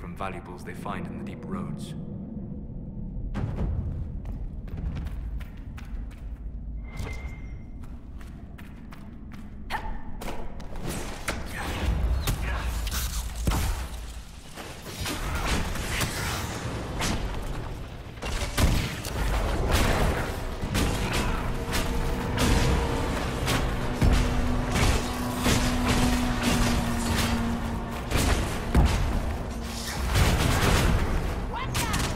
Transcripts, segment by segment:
from valuables they find in the deep roads. Watch out!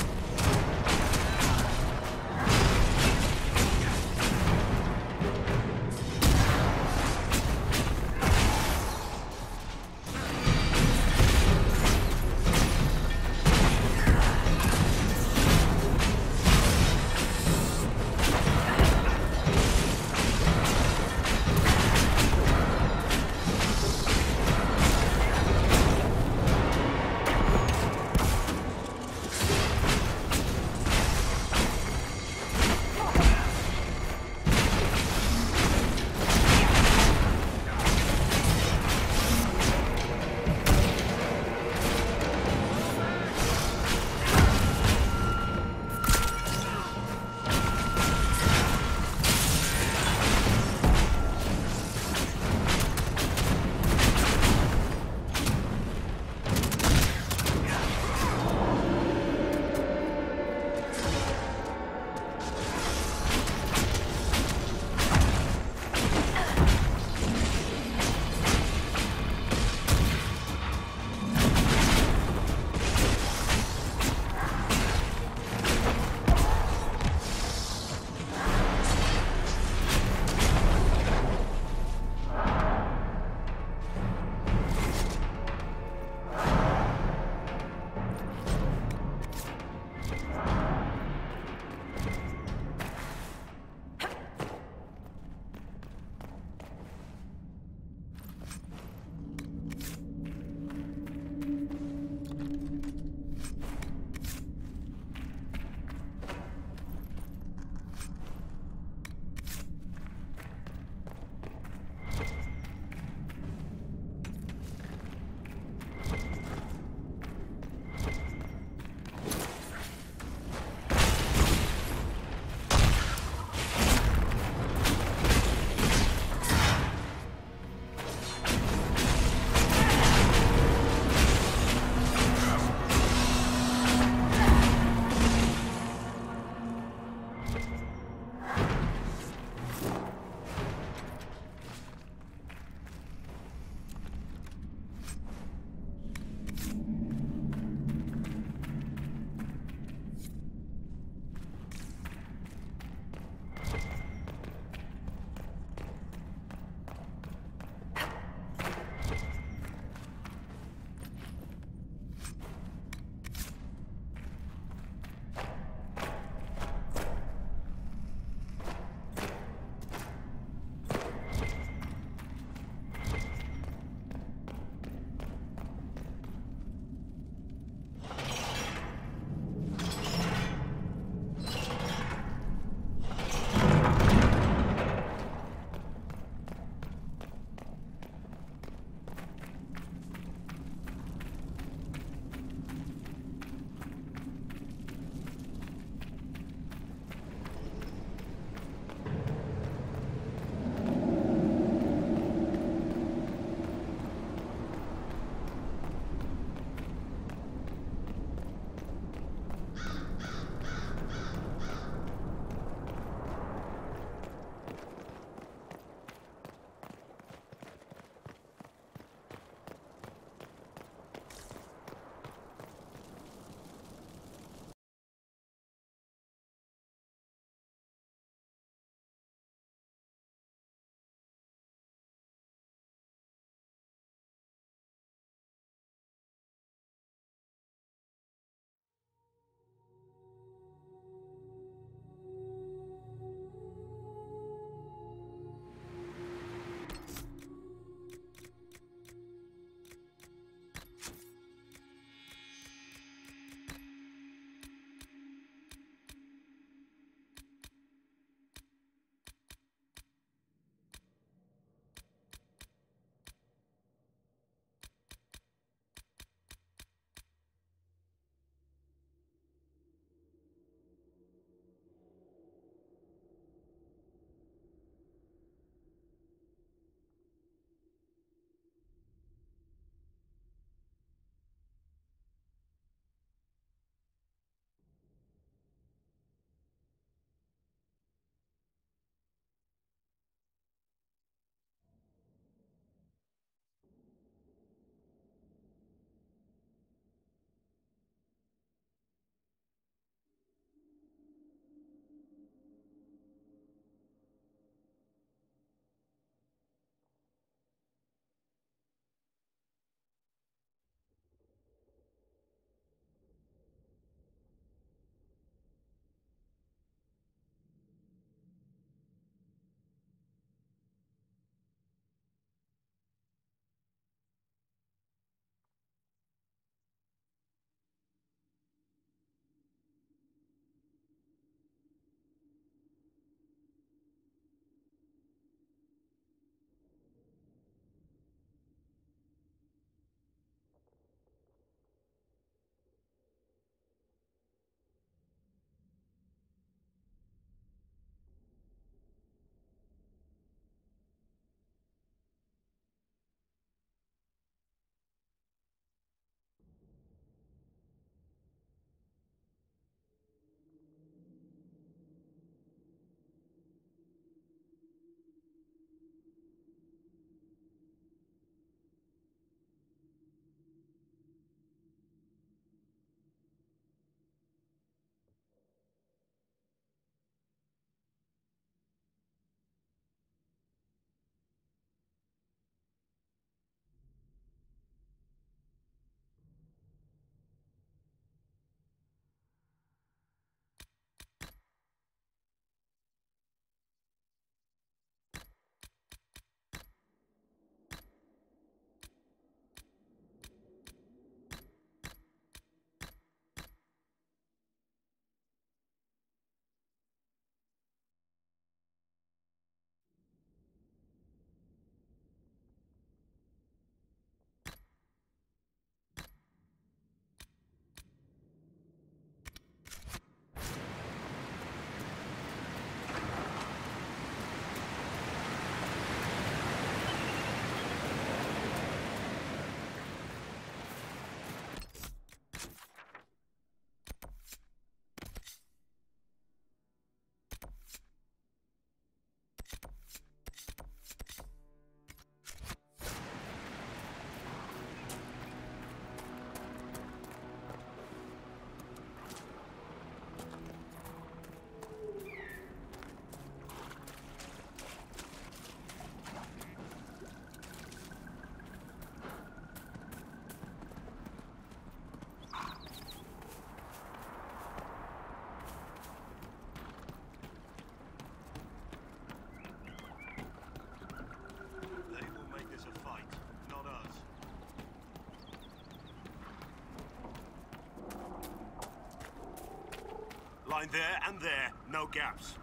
Line there and there, no gaps.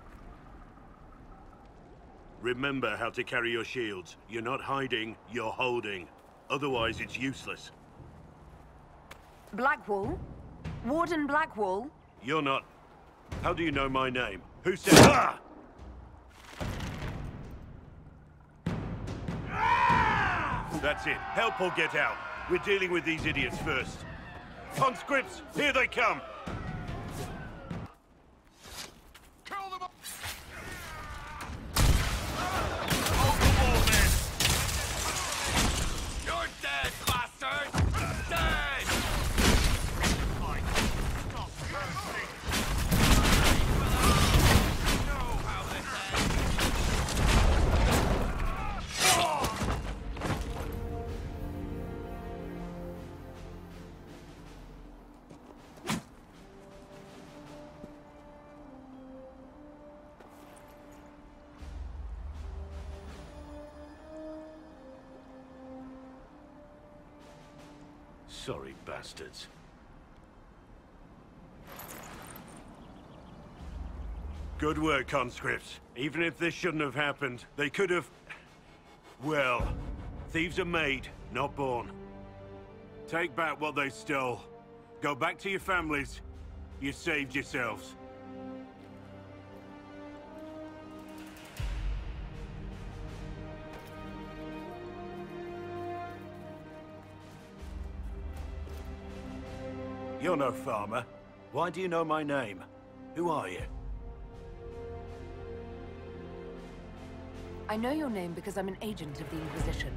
Remember how to carry your shields. You're not hiding, you're holding. Otherwise, it's useless. Blackwall? Warden Blackwall? You're not... How do you know my name? Who said... Ah! That's it. Help or get out. We're dealing with these idiots first. Conscripts, here they come! Kill them all! Hold the wall, men! You're dead, bastard! Dead! Stop cursing! You know how this ends. Sorry, bastards. Good work, conscripts. Even if this shouldn't have happened, they could have... Well, thieves are made, not born. Take back what they stole. Go back to your families. You saved yourselves. You're no farmer. Why do you know my name? Who are you? I know your name because I'm an agent of the Inquisition.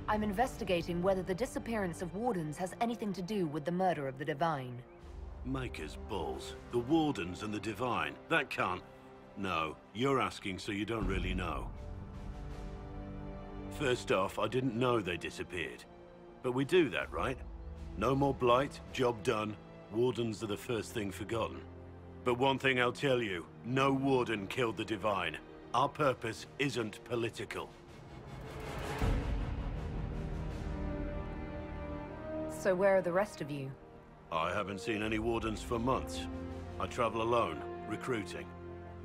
I'm investigating whether the disappearance of Wardens has anything to do with the murder of the Divine. Maker's balls. The Wardens and the Divine. That can't... No, you're asking so you don't really know. First off, I didn't know they disappeared. But we do that, right? No more blight, job done. Wardens are the first thing forgotten. But one thing I'll tell you, no Warden killed the Divine. Our purpose isn't political. So where are the rest of you? I haven't seen any Wardens for months. I travel alone, recruiting.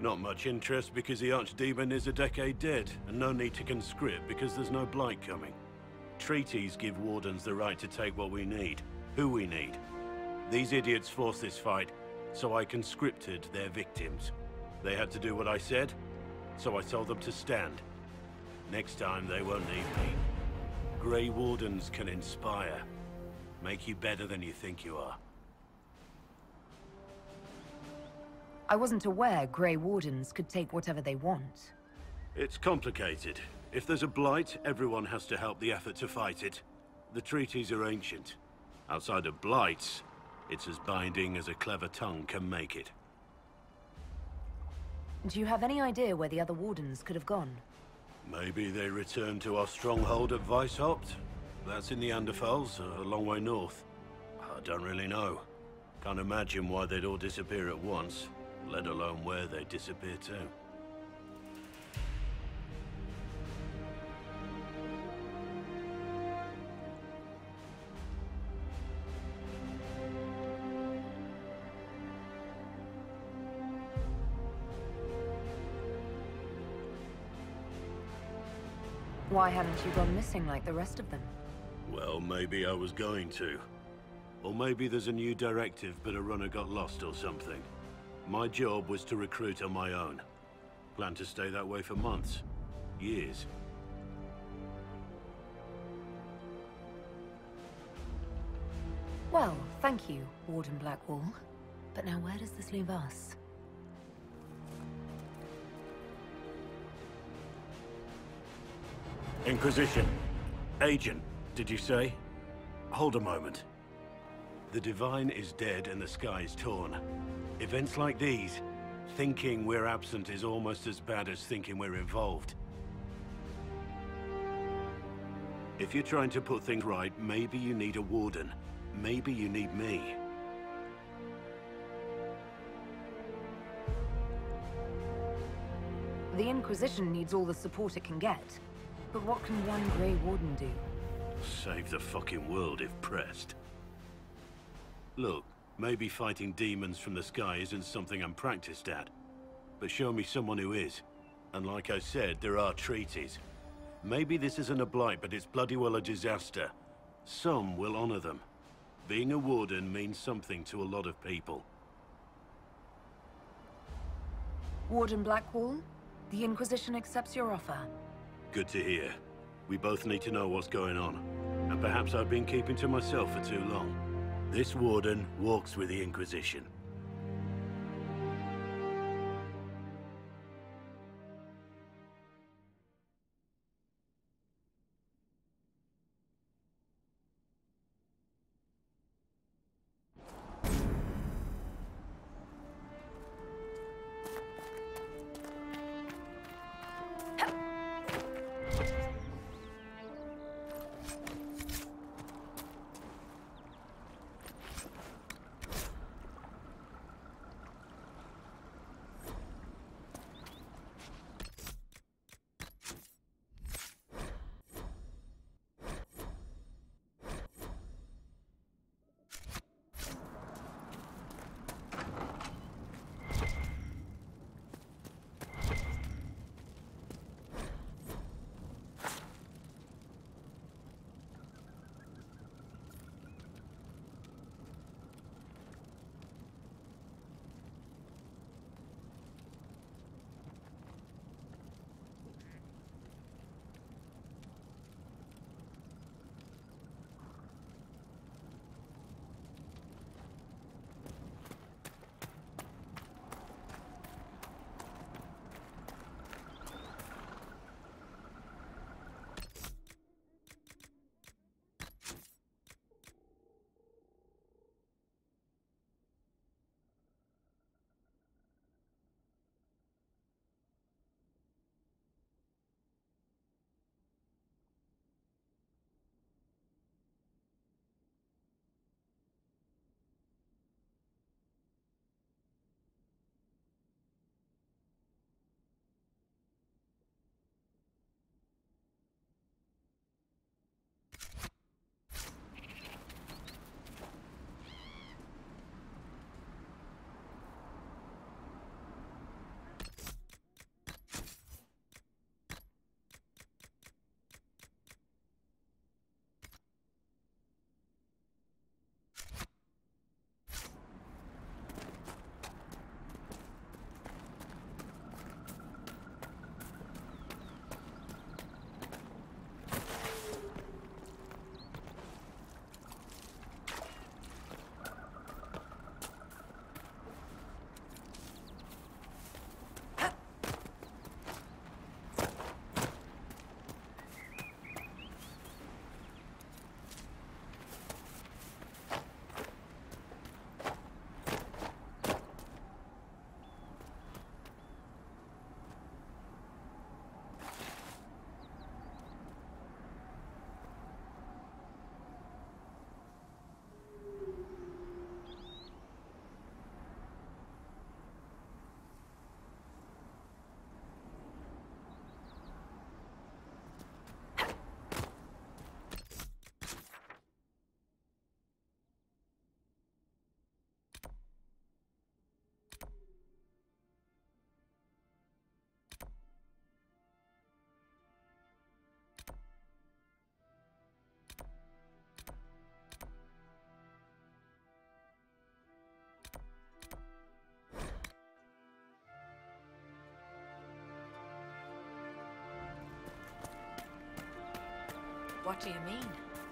Not much interest because the Archdemon is a decade dead, and no need to conscript because there's no blight coming. Treaties give Wardens the right to take what we need, who we need. These idiots forced this fight, so I conscripted their victims. They had to do what I said, so I told them to stand. Next time they won't need me. Grey Wardens can inspire, make you better than you think you are. I wasn't aware Grey Wardens could take whatever they want. It's complicated. If there's a blight, everyone has to help the effort to fight it. The treaties are ancient. Outside of blights, it's as binding as a clever tongue can make it. Do you have any idea where the other Wardens could have gone? Maybe they returned to our stronghold at Weishaupt? That's in the Anderfels, a long way north. I don't really know. Can't imagine why they'd all disappear at once, let alone where they'd disappear to. Why hadn't you gone missing like the rest of them? Well, maybe I was going to. Or maybe there's a new directive, but a runner got lost or something. My job was to recruit on my own. Plan to stay that way for months. Years. Well, thank you, Warden Blackwall. But now where does this leave us? Inquisition. Agent, did you say? Hold a moment. The Divine is dead and the sky is torn. Events like these, thinking we're absent is almost as bad as thinking we're involved. If you're trying to put things right, maybe you need a Warden. Maybe you need me. The Inquisition needs all the support it can get. But what can one Grey Warden do? Save the fucking world if pressed. Look, Maybe fighting demons from the sky isn't something I'm practiced at. But show me someone who is. And like I said, there are treaties. Maybe this isn't a blight, but it's bloody well a disaster. Some will honor them. Being a warden means something to a lot of people. Warden Blackwall, the Inquisition accepts your offer. Good to hear. We both need to know what's going on. And perhaps I've been keeping to myself for too long. This warden walks with the Inquisition. What do you mean?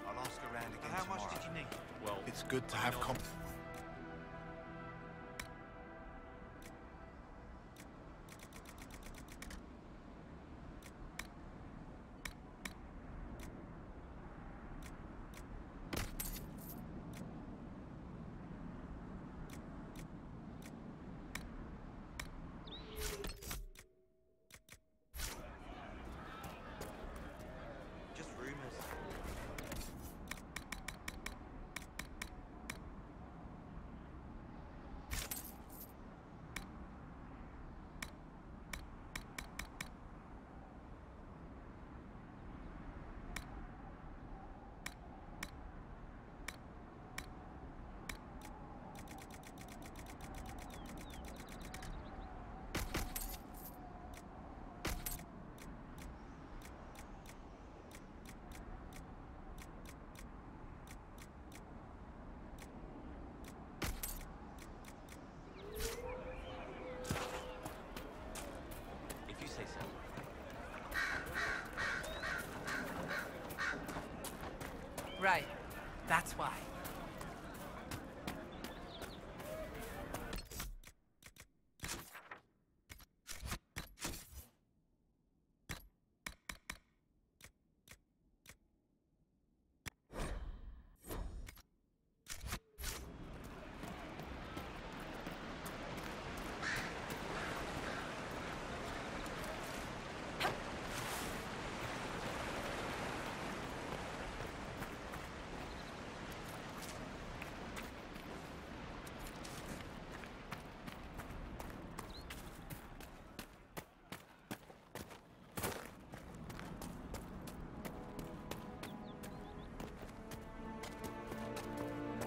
I'll ask around again And how much tomorrow. did you need? Well, it's good to have Just rumors. right. That's why.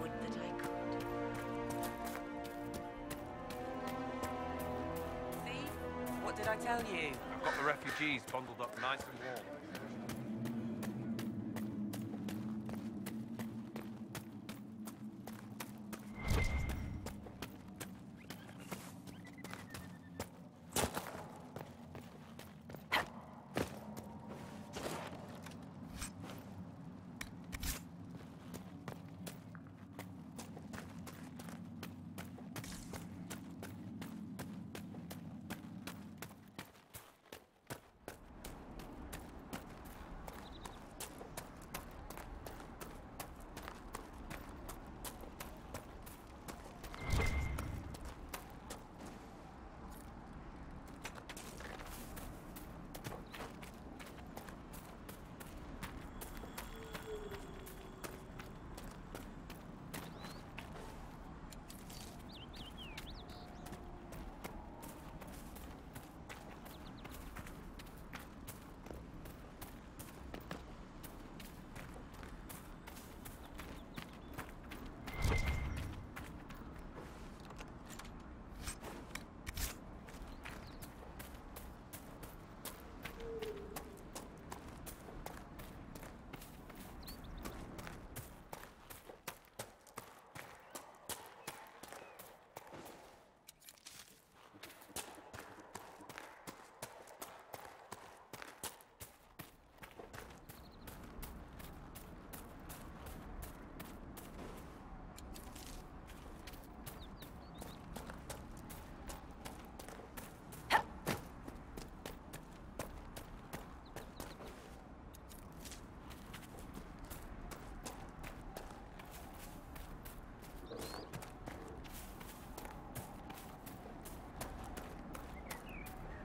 Would that I could. See? What did I tell you? I've got the refugees bundled up nice and warm.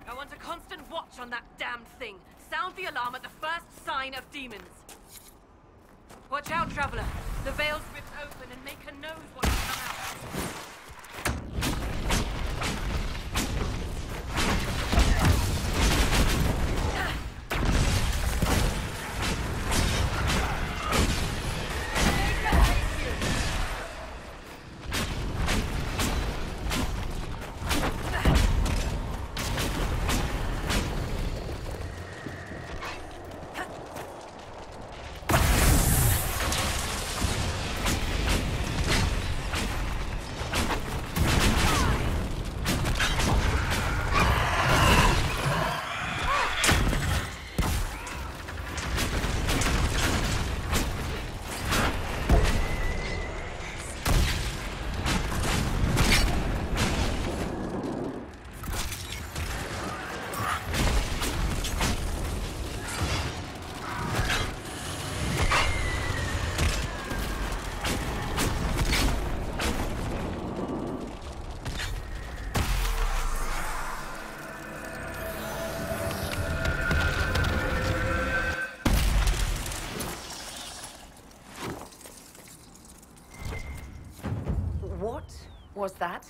I want a constant watch on that damned thing. Sound the alarm at the first sign of demons. Watch out, traveler. The veil's ripped open and Maker knows what will come out. Was that?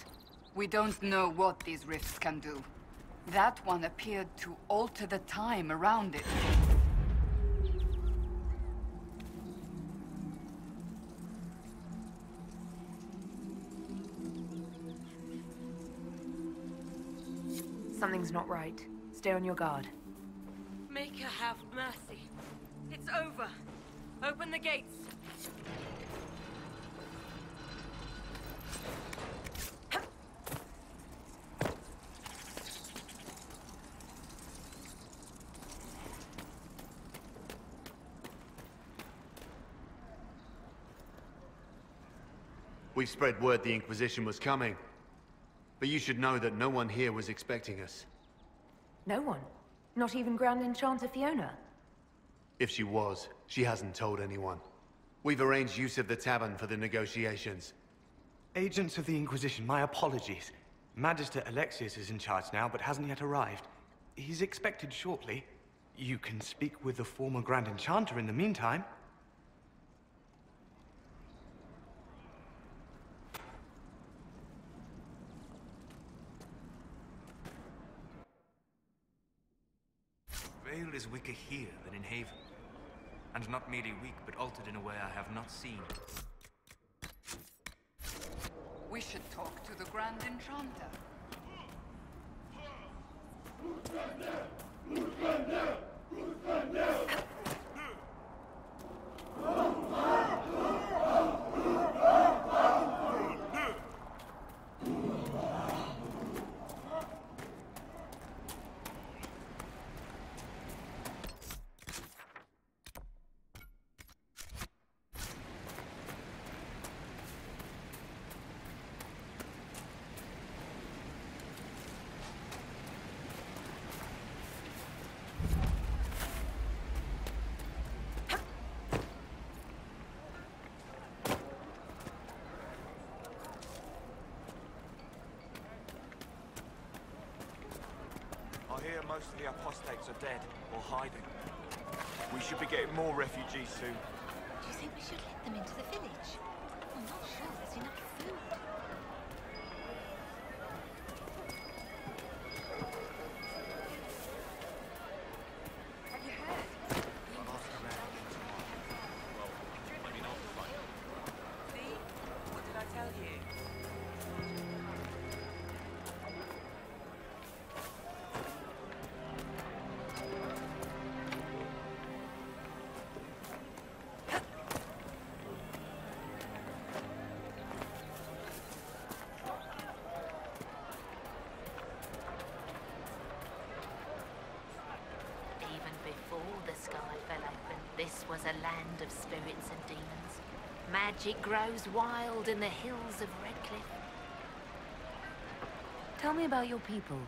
We don't know what these rifts can do. That one appeared to alter the time around it. Something's not right. Stay on your guard. Maker have mercy. It's over. Open the gates. We've spread word the Inquisition was coming. But you should know that no one here was expecting us. No one? Not even Grand Enchanter Fiona? If she was, she hasn't told anyone. We've arranged use of the tavern for the negotiations. Agents of the Inquisition, my apologies. Magister Alexius is in charge now, but hasn't yet arrived. He's expected shortly. You can speak with the former Grand Enchanter in the meantime. Vale is weaker here than in Haven. And not merely weak, but altered in a way I have not seen. We should talk to the Grand Enchanter. I hear most of the apostates are dead or hiding. We should be getting more refugees soon. Do you think we should let them into the village? I'm not sure there's enough food. Have you heard? I'll ask around again tomorrow. Well, let me know if you like. See? What did I tell you? Even before the sky fell open, this was a land of spirits and demons. Magic grows wild in the hills of Redcliffe. Tell me about your people.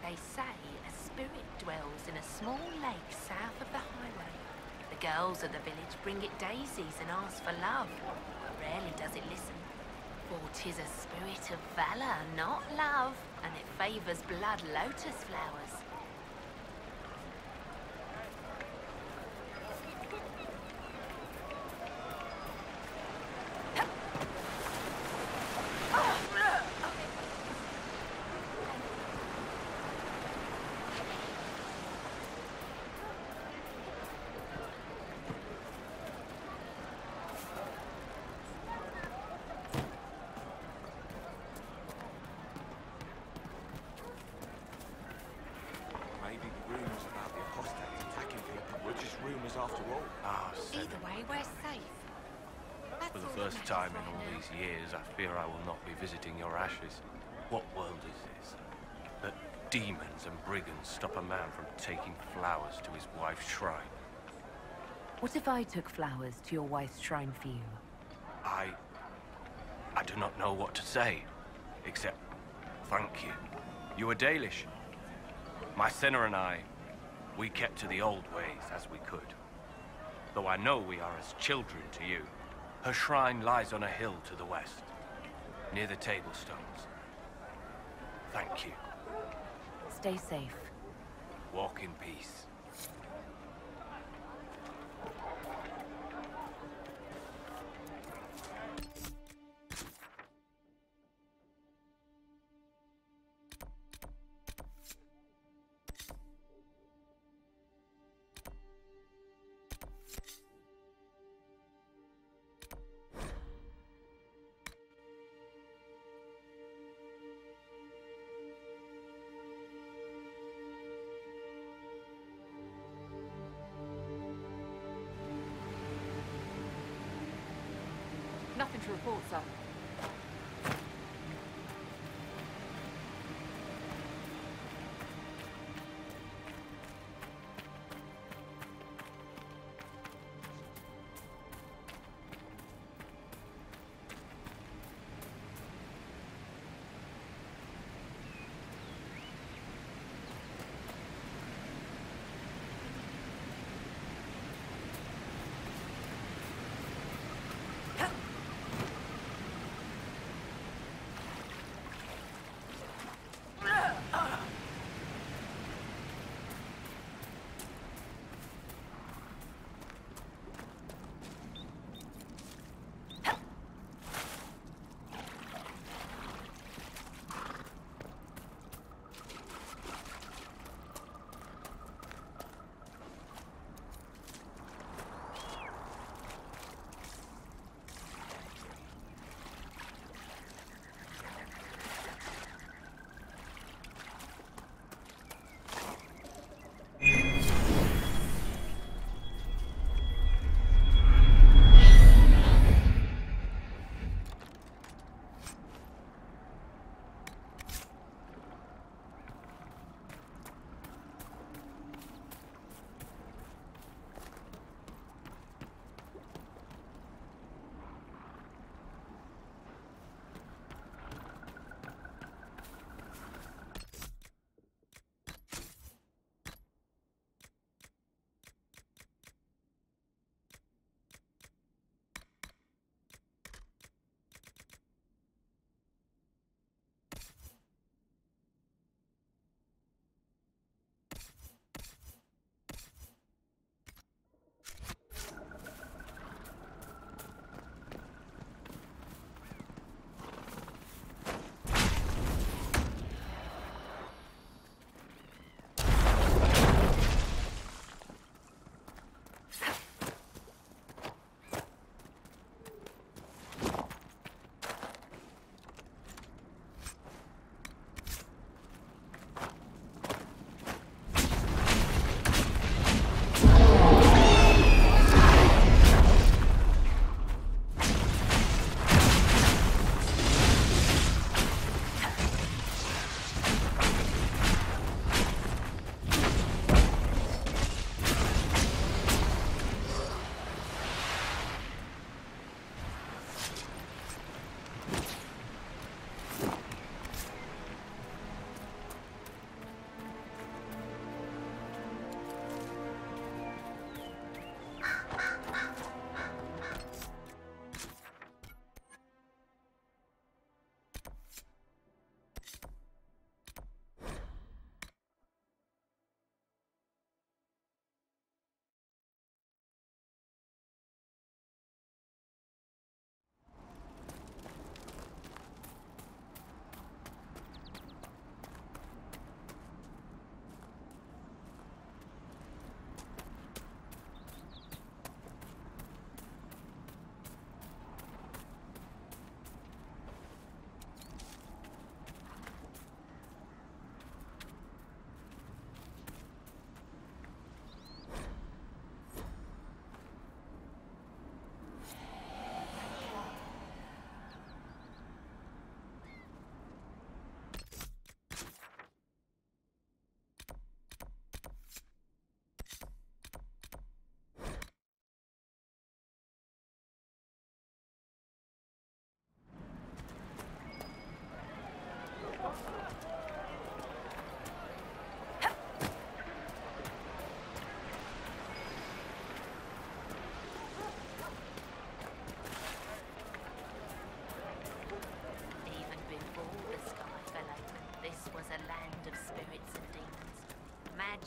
They say a spirit dwells in a small lake south of the highway. The girls of the village bring it daisies and ask for love, but rarely does it listen. For 'tis a spirit of valor, not love, and it favors blood lotus flowers. Maybe the rumours about the apostates attacking people were just rumours after all. Either way, we're safe. That's For the all that first time in matters all right now. these years, I fear I will not be visiting your ashes. What world is this? That demons and brigands stop a man from taking flowers to his wife's shrine. What if I took flowers to your wife's shrine for you? I do not know what to say, except thank you. You were Dalish. My sinner and I, we kept to the old ways as we could. Though I know we are as children to you. Her shrine lies on a hill to the west, near the tablstones. Thank you. Stay safe. Walk in peace. Nothing to report, sir.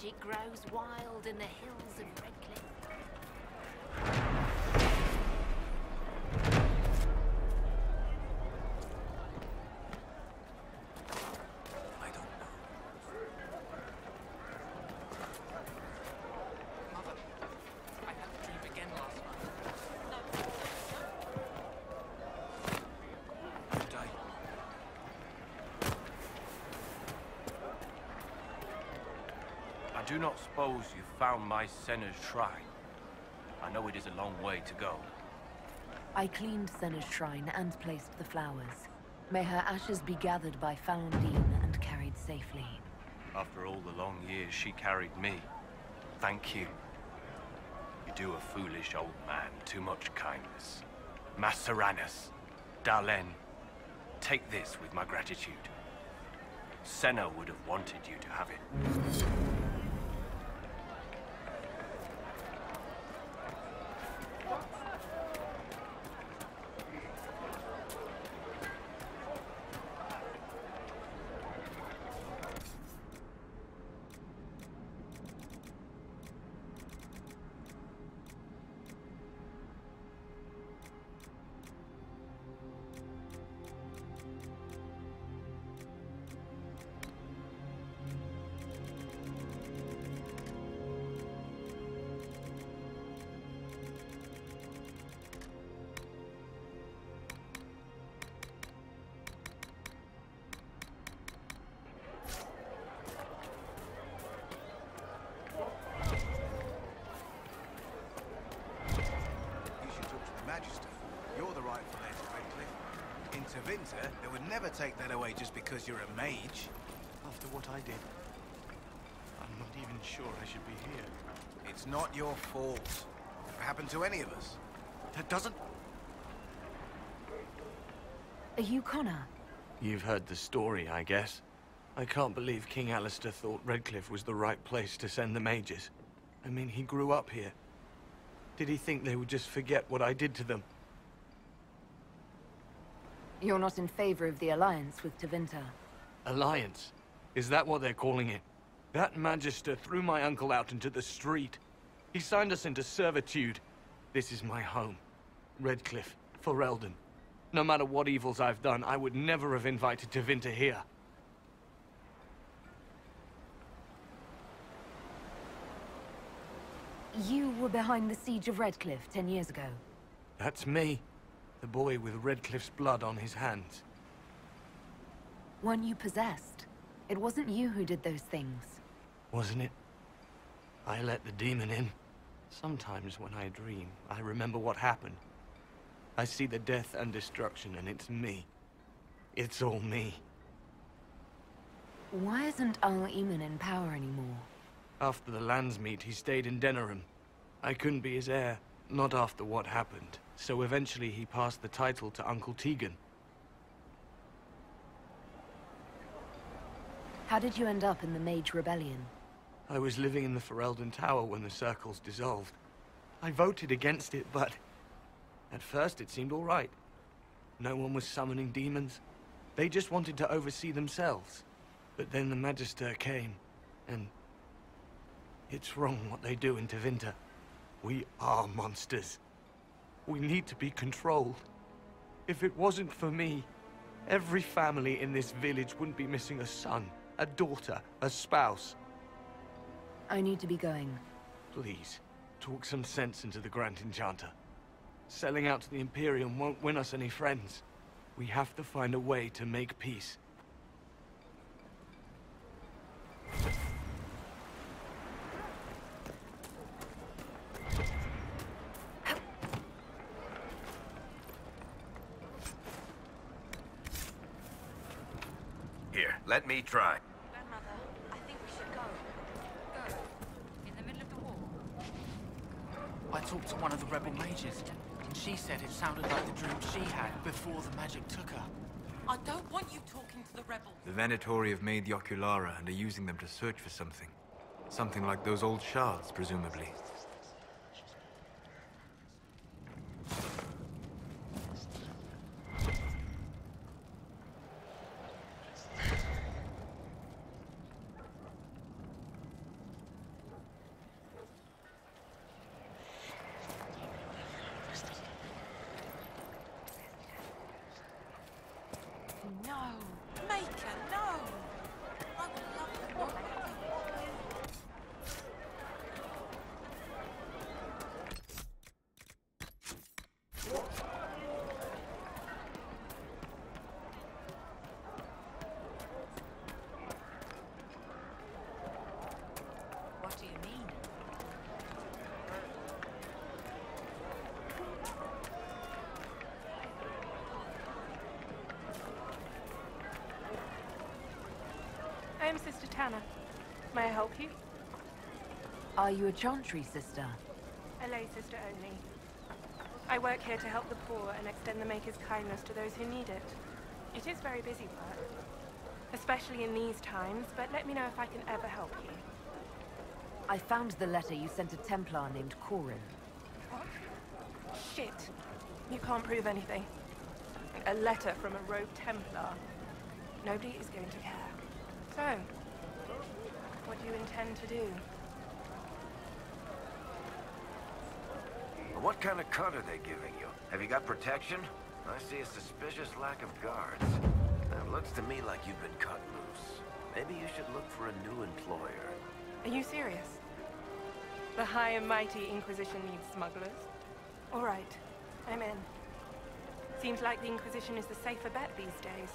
magic grows wild in the hills of Redcliffe. I don't know. Mother, I had the dream again last night. Good day. I do not suppose you found my Senna's shrine. I know it is a long way to go. I cleaned Senna's shrine and placed the flowers. May her ashes be gathered by Falundine and carried safely. After all the long years she carried me, thank you. You do a foolish old man too much kindness. Maceranus, Dalen, take this with my gratitude. Senna would have wanted you to have it. You're the rightful heir to Redcliffe. In Tevinter, they would never take that away just because you're a mage. After what I did, I'm not even sure I should be here. It's not your fault. It happened to any of us. That doesn't... Are you Connor? You've heard the story, I guess. I can't believe King Alistair thought Redcliffe was the right place to send the mages. I mean, he grew up here. Did he think they would just forget what I did to them? You're not in favor of the alliance with Tevinter. Alliance? Is that what they're calling it? That Magister threw my uncle out into the street. He signed us into servitude. This is my home. Redcliffe, Ferelden. No matter what evils I've done, I would never have invited Tevinter here. You were behind the siege of Redcliffe 10 years ago. That's me. The boy with Redcliffe's blood on his hands. Weren't you possessed? It wasn't you who did those things. Wasn't it? I let the demon in. Sometimes when I dream, I remember what happened. I see the death and destruction, and it's me. It's all me. Why isn't Al-Eamon in power anymore? After the Landsmeet, he stayed in Denerim. I couldn't be his heir, not after what happened. So eventually he passed the title to Uncle Tegan. How did you end up in the Mage Rebellion? I was living in the Ferelden Tower when the Circles dissolved. I voted against it, but... at first it seemed all right. No one was summoning demons. They just wanted to oversee themselves. But then the Magister came, and... it's wrong what they do in Tevinter. We are monsters. We need to be controlled. If it wasn't for me, every family in this village wouldn't be missing a son, a daughter, a spouse. I need to be going. Please, talk some sense into the Grand Enchanter. Selling out to the Imperium won't win us any friends. We have to find a way to make peace. Here, let me try. Grandmother, I think we should go. Go? In the middle of the war? I talked to one of the rebel mages, and she said it sounded like the dream she had before the magic took her. I don't want you talking to the rebels. The Venatori have made the Oculara and are using them to search for something. Something like those old shards, presumably. Tanner. May I help you? Are you a Chantry sister? A lay sister only. I work here to help the poor and extend the Maker's kindness to those who need it. It is very busy work, especially in these times, but let me know if I can ever help you. I found the letter you sent a Templar named Corin. What? Shit. You can't prove anything. A letter from a rogue Templar. Nobody is going to care. So, what do you intend to do? What kind of cut are they giving you? Have you got protection? I see a suspicious lack of guards. It looks to me like you've been cut loose. Maybe you should look for a new employer. Are you serious? The high and mighty Inquisition needs smugglers? All right, I'm in. Seems like the Inquisition is the safer bet these days.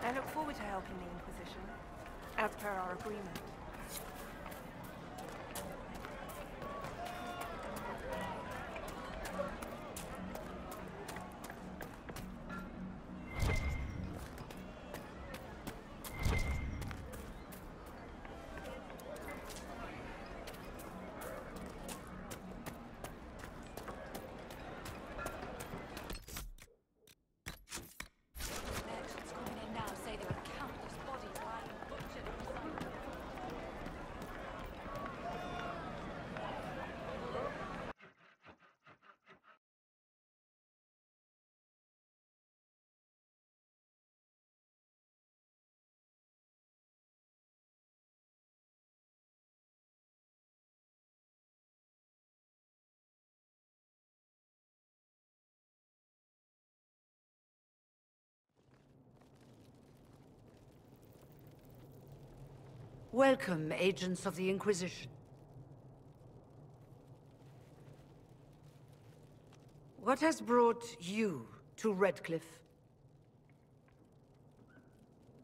I look forward to helping the Inquisition, as per our agreement. Welcome, agents of the Inquisition. What has brought you to Redcliffe?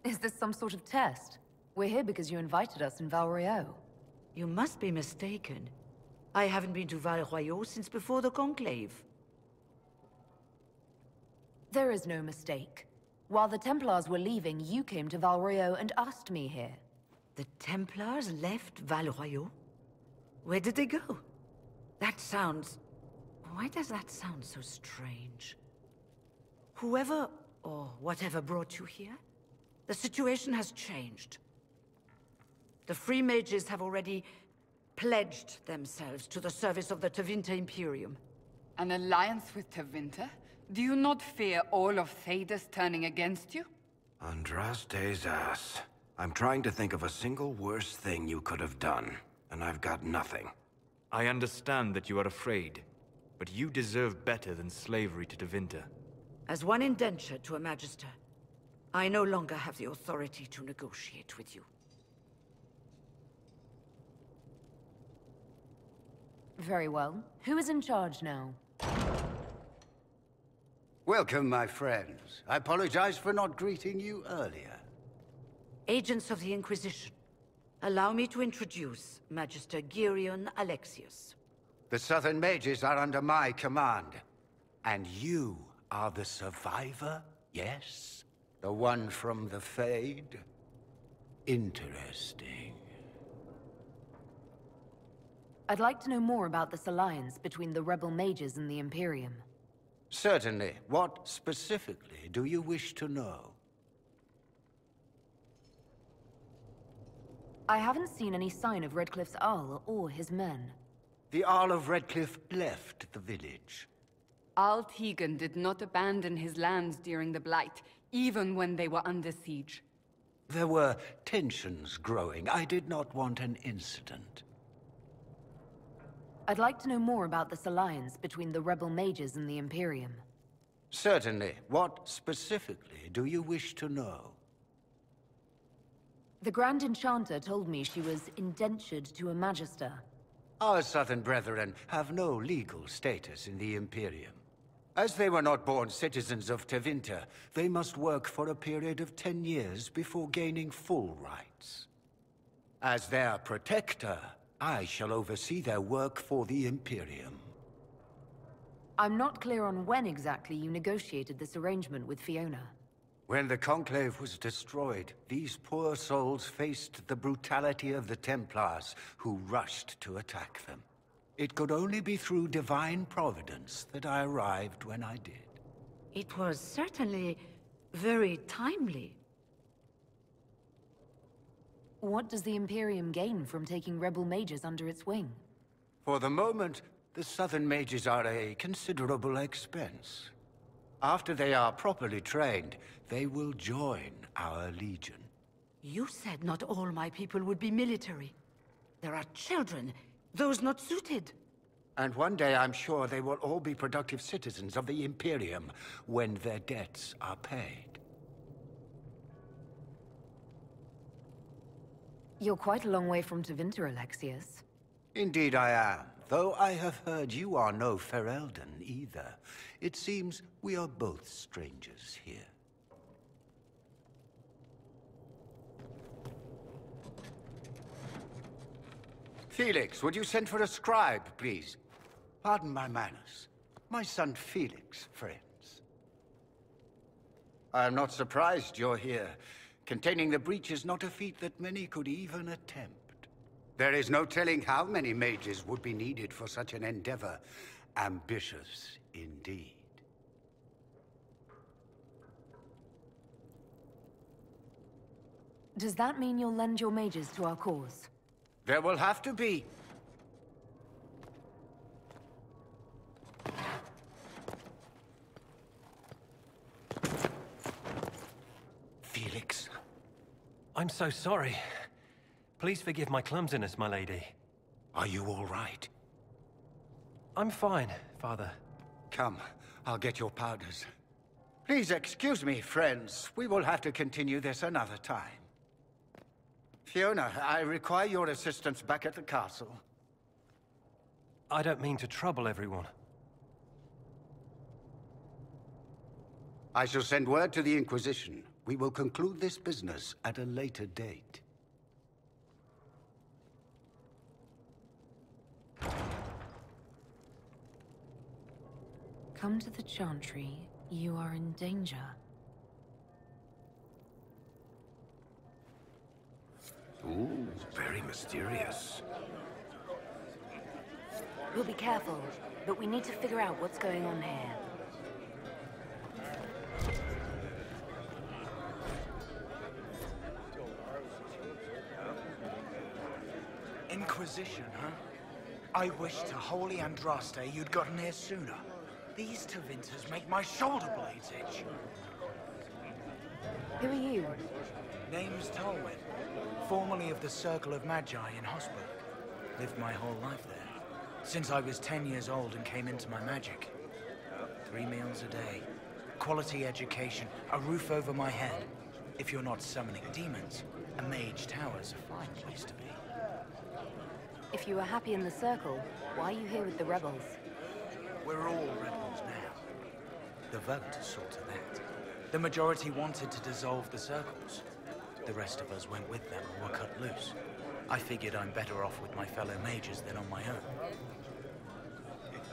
Is this some sort of test? We're here because you invited us in Val Royeaux. You must be mistaken. I haven't been to Val Royeaux since before the Conclave. There is no mistake. While the Templars were leaving, you came to Val Royeaux and asked me here. The Templars left Val Royeaux? Where did they go? That sounds... Why does that sound so strange? Whoever or whatever brought you here, the situation has changed. The Free Mages have already pledged themselves to the service of the Tevinter Imperium. An alliance with Tevinter? Do you not fear all of Thedas turning against you? Andraste's ass. I'm trying to think of a single worse thing you could have done, and I've got nothing. I understand that you are afraid, but you deserve better than slavery to Tevinter. As one indentured to a Magister, I no longer have the authority to negotiate with you. Very well. Who is in charge now? Welcome, my friends. I apologize for not greeting you earlier. Agents of the Inquisition, allow me to introduce Magister Girion Alexius. The Southern Mages are under my command. And you are the survivor, yes? The one from the Fade? Interesting. I'd like to know more about this alliance between the rebel mages and the Imperium. Certainly. What specifically do you wish to know? I haven't seen any sign of Redcliffe's Arl or his men. The Arl of Redcliffe left the village. Arl Tegan did not abandon his lands during the Blight, even when they were under siege. There were tensions growing. I did not want an incident. I'd like to know more about this alliance between the rebel mages and the Imperium. Certainly. What specifically do you wish to know? The Grand Enchanter told me she was indentured to a Magister. Our southern brethren have no legal status in the Imperium. As they were not born citizens of Tevinter, they must work for a period of 10 years before gaining full rights. As their protector, I shall oversee their work for the Imperium. I'm not clear on when exactly you negotiated this arrangement with Fiona. When the Conclave was destroyed, these poor souls faced the brutality of the Templars, who rushed to attack them. It could only be through divine providence that I arrived when I did. It was certainly very timely. What does the Imperium gain from taking rebel mages under its wing? For the moment, the Southern mages are a considerable expense. After they are properly trained, they will join our legion. You said not all my people would be military. There are children, those not suited. And one day I'm sure they will all be productive citizens of the Imperium when their debts are paid. You're quite a long way from Tevinter, Alexius. Indeed I am, though I have heard you are no Ferelden either. It seems we are both strangers here. Felix, would you send for a scribe, please? Pardon my manners. My son Felix, friends. I am not surprised you're here. Containing the breach is not a feat that many could even attempt. There is no telling how many mages would be needed for such an endeavor. Ambitious indeed. Does that mean you'll lend your mages to our cause? There will have to be. Felix. I'm so sorry. Please forgive my clumsiness, my lady. Are you all right? I'm fine, Father. Come, I'll get your powders. Please excuse me, friends. We will have to continue this another time. Fiona, I require your assistance back at the castle. I don't mean to trouble everyone. I shall send word to the Inquisition. We will conclude this business at a later date. Come to the Chantry. You are in danger. Ooh, very mysterious. We'll be careful, but we need to figure out what's going on here. Inquisition, huh? I wish to holy Andraste you'd gotten here sooner. These Tevinters make my shoulder blades itch. Who are you? Name's Tolwyn, formerly of the Circle of Magi in Hosburg. Lived my whole life there, since I was 10 years old and came into my magic. 3 meals a day, quality education, a roof over my head. If you're not summoning demons, a mage tower's a fine place to be. If you were happy in the Circle, why are you here with the rebels? We're all rebels now. The vote saw to that. The majority wanted to dissolve the circles. The rest of us went with them and were cut loose. I figured I'm better off with my fellow mages than on my own.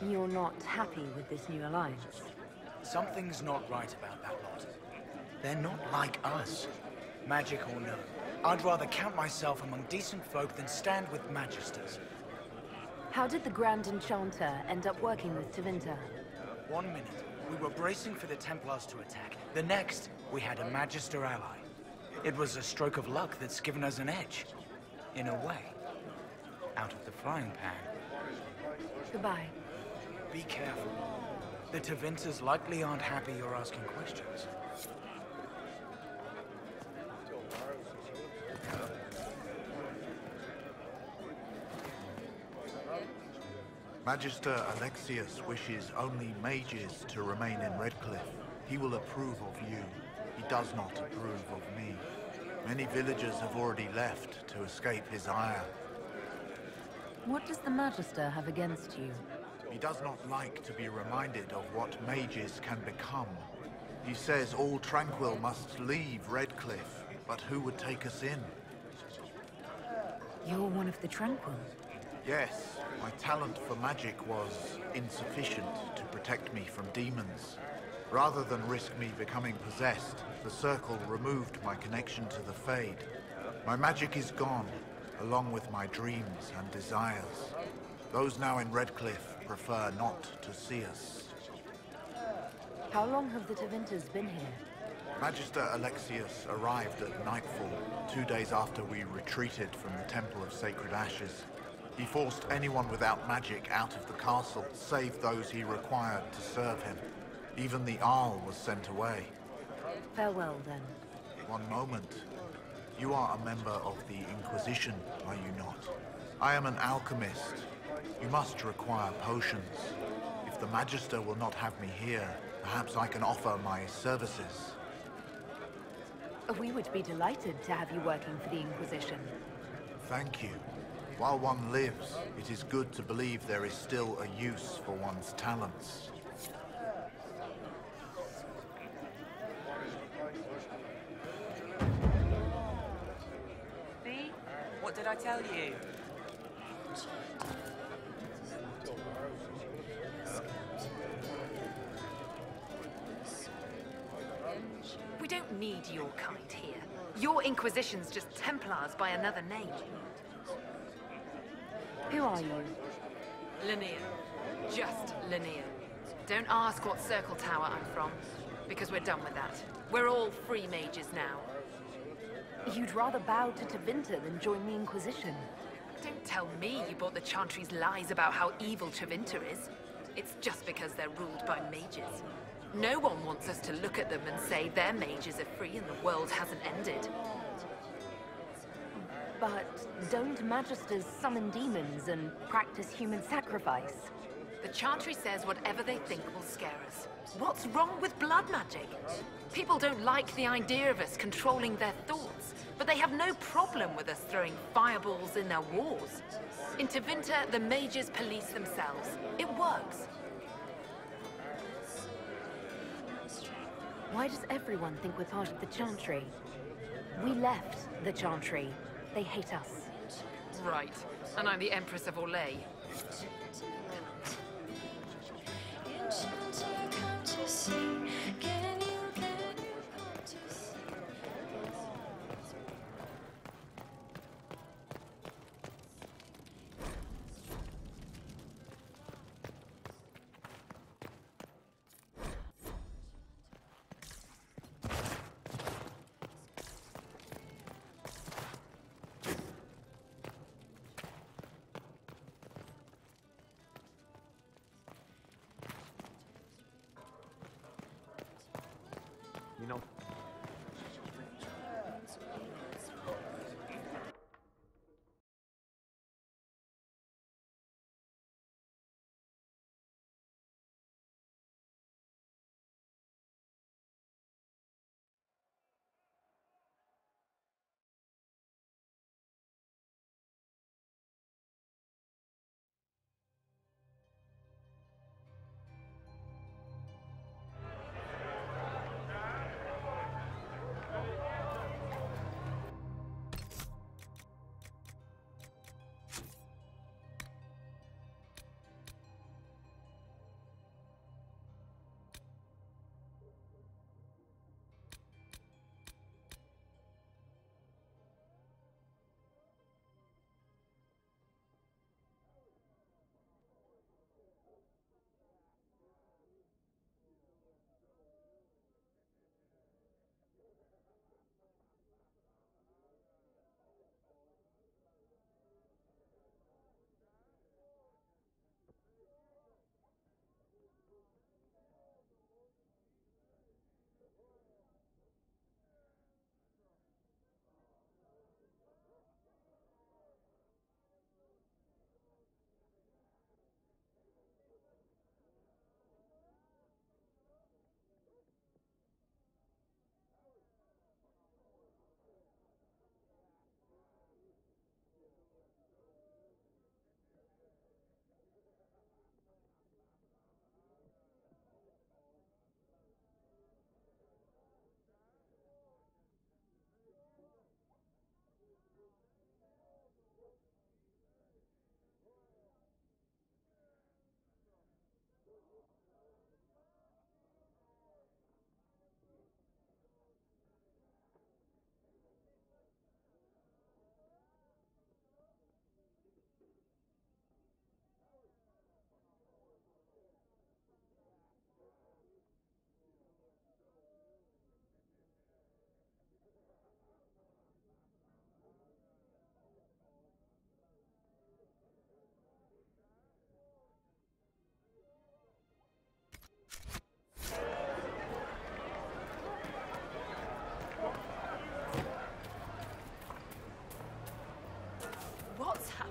You're not happy with this new alliance? Something's not right about that lot. They're not like us. Magic or no, I'd rather count myself among decent folk than stand with magisters. How did the Grand Enchanter end up working with Tevinter? 1 minute, we were bracing for the Templars to attack. The next, we had a Magister ally. It was a stroke of luck that's given us an edge. In a way. Out of the frying pan. Goodbye. Be careful. The Tevinters likely aren't happy you're asking questions. Magister Alexius wishes only mages to remain in Redcliffe. He will approve of you. He does not approve of me. Many villagers have already left to escape his ire. What does the Magister have against you? He does not like to be reminded of what mages can become. He says all Tranquil must leave Redcliffe, but who would take us in? You're one of the Tranquil. Yes, my talent for magic was insufficient to protect me from demons. Rather than risk me becoming possessed, the Circle removed my connection to the Fade. My magic is gone, along with my dreams and desires. Those now in Redcliffe prefer not to see us. How long have the Tevinters been here? Magister Alexius arrived at nightfall, 2 days after we retreated from the Temple of Sacred Ashes. He forced anyone without magic out of the castle, save those he required to serve him. Even the Arl was sent away. Farewell, then. One moment. You are a member of the Inquisition, are you not? I am an alchemist. You must require potions. If the Magister will not have me here, perhaps I can offer my services. We would be delighted to have you working for the Inquisition. Thank you. While one lives, it is good to believe there is still a use for one's talents. See? What did I tell you? We don't need your kind here. Your Inquisition's just Templars by another name. Who are you? Linnea. Just Linnea. Don't ask what Circle Tower I'm from, because we're done with that. We're all free mages now. You'd rather bow to Tevinter than join the Inquisition. Don't tell me you bought the Chantry's lies about how evil Tevinter is. It's just because they're ruled by mages. No one wants us to look at them and say their mages are free and the world hasn't ended. But don't Magisters summon demons and practice human sacrifice? The Chantry says whatever they think will scare us. What's wrong with blood magic? People don't like the idea of us controlling their thoughts, but they have no problem with us throwing fireballs in their wars. In Tevinter, the mages police themselves. It works. Why does everyone think we're part of the Chantry? We left the Chantry. They hate us. Right. And I'm the Empress of Orlais.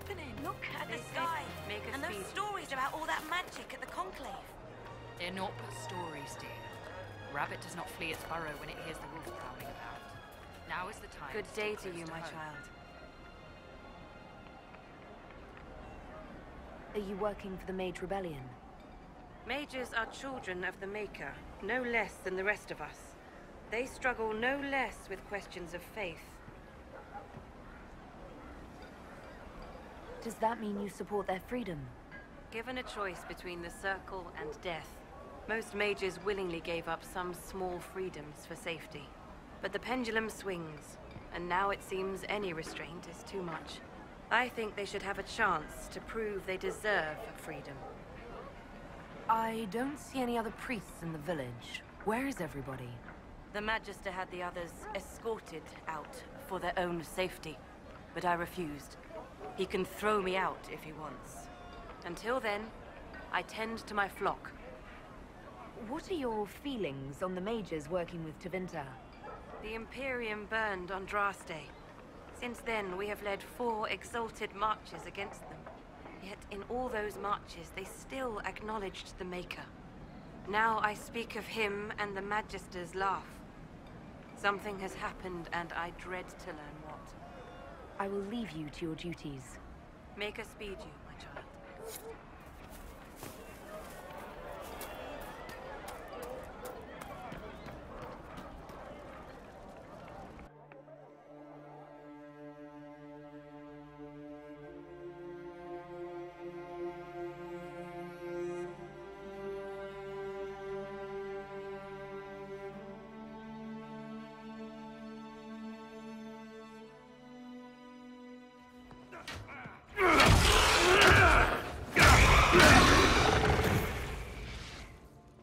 happening? Look at the sky. And those stories about all that magic at the Conclave. They're not but stories, dear. Rabbit does not flee its burrow when it hears the wolf prowling about. Now is the time. Good day to you, my child. Are you working for the Mage Rebellion? Mages are children of the Maker, no less than the rest of us. They struggle no less with questions of faith. Does that mean you support their freedom? Given a choice between the Circle and death, most mages willingly gave up some small freedoms for safety. But the pendulum swings, and now it seems any restraint is too much. I think they should have a chance to prove they deserve freedom. I don't see any other priests in the village. Where is everybody? The Magister had the others escorted out for their own safety, but I refused. He can throw me out if he wants. Until then, I tend to my flock. What are your feelings on the mages working with Tevinter? The Imperium burned on Draste. Since then, we have led 4 exalted marches against them. Yet in all those marches, they still acknowledged the Maker. Now I speak of him and the Magisters laugh. Something has happened, and I dread to learn what. I will leave you to your duties. Make us speed you, my child.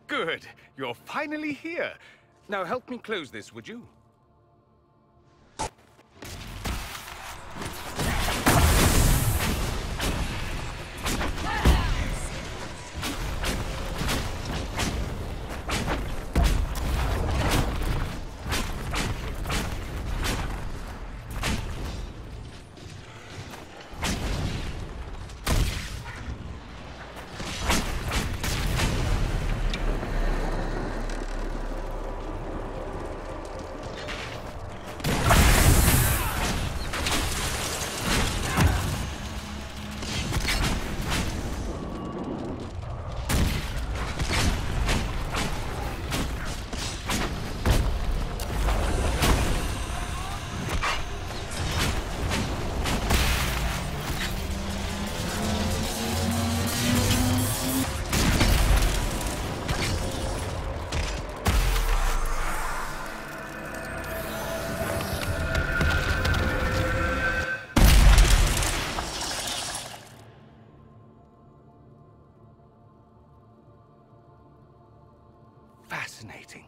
Good. You're finally here. Now help me close this, would you? Fascinating.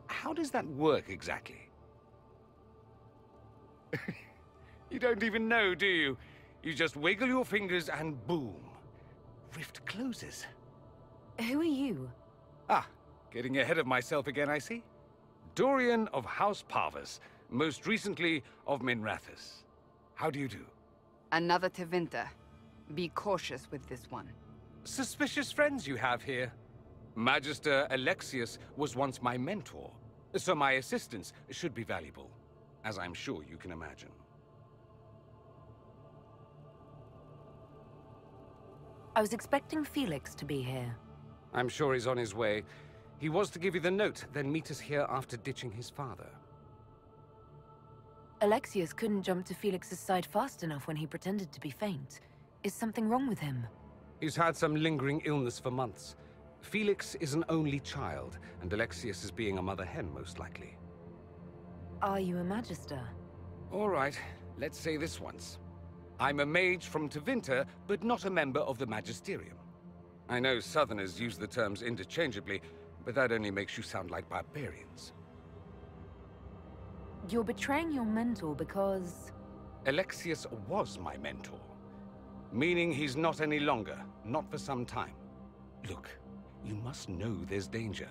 How does that work exactly? You don't even know, do you? You just wiggle your fingers and boom. Rift closes. Who are you? Ah, getting ahead of myself again, I see. Dorian of House Parvus, most recently of Minrathous. How do you do? Another Tevinter. Be cautious with this one. Suspicious friends you have here. Magister Alexius was once my mentor, so my assistance should be valuable, as I'm sure you can imagine. I was expecting Felix to be here. I'm sure he's on his way. He was to give you the note, then meet us here after ditching his father. Alexius couldn't jump to Felix's side fast enough when he pretended to be faint. Is something wrong with him? He's had some lingering illness for months. Felix is an only child, and Alexius is being a mother hen, most likely. Are you a Magister? All right, let's say this once. I'm a mage from Tevinter, but not a member of the Magisterium. I know Southerners use the terms interchangeably, but that only makes you sound like barbarians. You're betraying your mentor because... Alexius was my mentor. Meaning he's not any longer, not for some time. Look, you must know there's danger.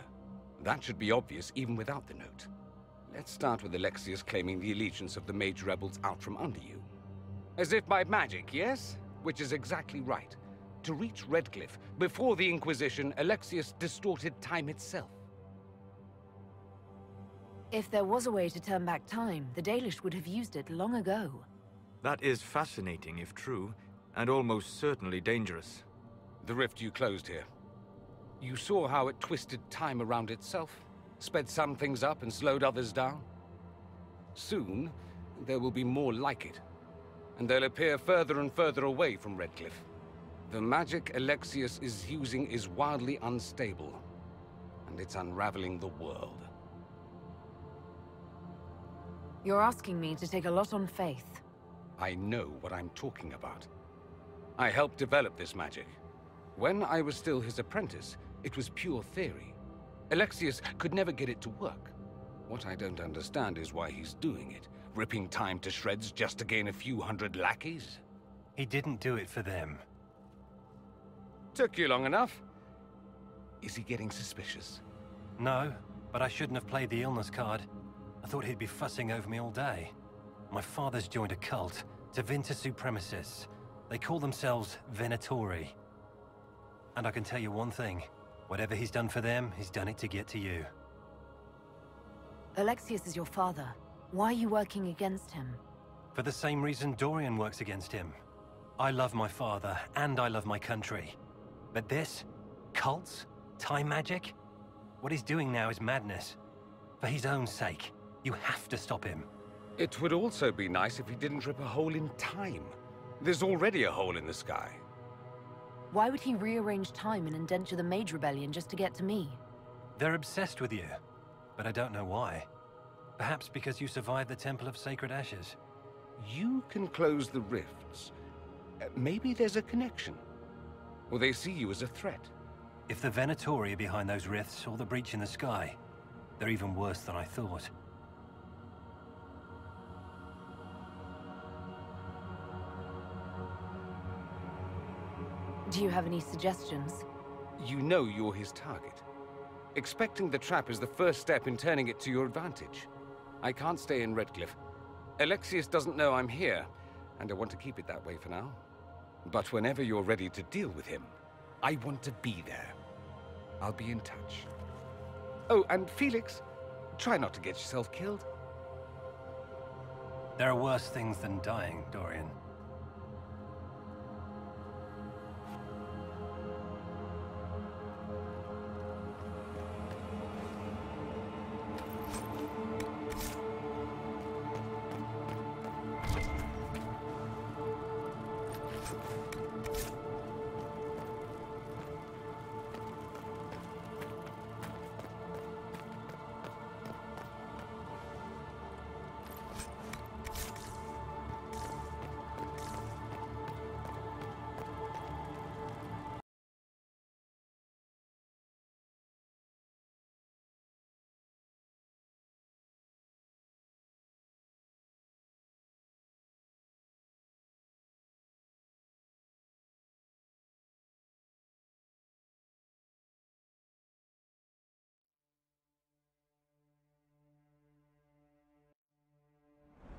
That should be obvious even without the note. Let's start with Alexius claiming the allegiance of the mage rebels out from under you. As if by magic, yes? Which is exactly right. To reach Redcliffe, before the Inquisition, Alexius distorted time itself. If there was a way to turn back time, the Dalish would have used it long ago. That is fascinating if true, and almost certainly dangerous. The rift you closed here. You saw how it twisted time around itself, sped some things up and slowed others down. Soon, there will be more like it, and they'll appear further and further away from Redcliffe. The magic Alexius is using is wildly unstable, and it's unraveling the world. You're asking me to take a lot on faith. I know what I'm talking about. I helped develop this magic. When I was still his apprentice, it was pure theory. Alexius could never get it to work. What I don't understand is why he's doing it, ripping time to shreds just to gain a few hundred lackeys. He didn't do it for them. Took you long enough. Is he getting suspicious? No, but I shouldn't have played the illness card. I thought he'd be fussing over me all day. My father's joined a cult, Tevinter Supremacists. They call themselves Venatori. And I can tell you one thing. Whatever he's done for them, he's done it to get to you. Alexius is your father. Why are you working against him? For the same reason Dorian works against him. I love my father, and I love my country. But this? Cults? Time magic? What he's doing now is madness. For his own sake, you have to stop him. It would also be nice if he didn't rip a hole in time. There's already a hole in the sky. Why would he rearrange time and indenture the Mage Rebellion just to get to me? They're obsessed with you, but I don't know why. Perhaps because you survived the Temple of Sacred Ashes. You can close the rifts. Maybe there's a connection. Or they see you as a threat. If the Venatori are behind those rifts or the breach in the sky, they're even worse than I thought. Do you have any suggestions? You know you're his target. Expecting the trap is the first step in turning it to your advantage. I can't stay in Redcliffe. Alexius doesn't know I'm here, and I want to keep it that way for now. But whenever you're ready to deal with him, I want to be there. I'll be in touch. Oh, and Felix, try not to get yourself killed. There are worse things than dying, Dorian.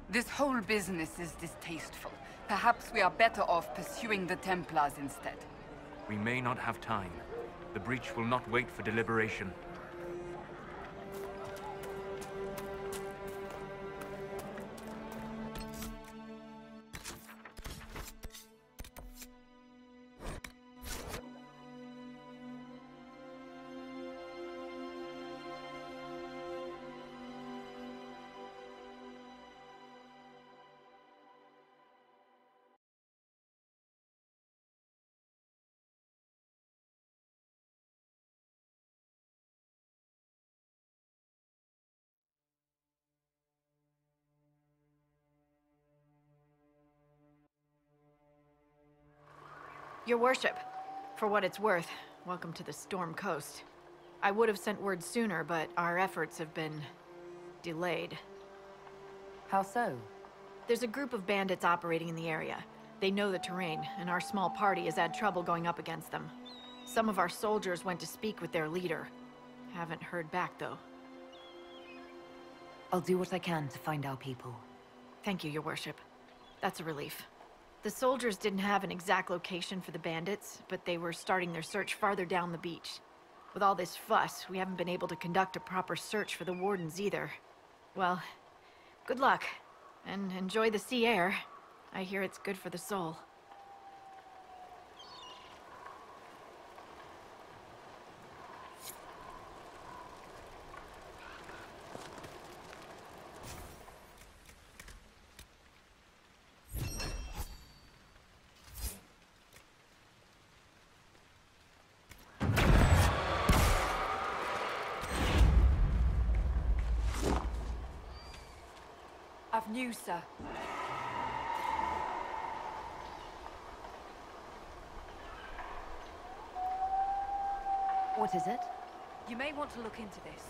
This whole business is distasteful. Perhaps we are better off pursuing the Templars instead. We may not have time. The breach will not wait for deliberation. Your worship, for what it's worth, welcome to the Storm Coast. I would have sent word sooner, but our efforts have been delayed. How so? There's a group of bandits operating in the area. They know the terrain, and our small party has had trouble going up against them. Some of our soldiers went to speak with their leader. Haven't heard back, though. I'll do what I can to find our people. Thank you, Your Worship. That's a relief. The soldiers didn't have an exact location for the bandits, but they were starting their search farther down the beach. With all this fuss, we haven't been able to conduct a proper search for the wardens either. Well, good luck, and enjoy the sea air. I hear it's good for the soul. I've news, sir. What is it? You may want to look into this.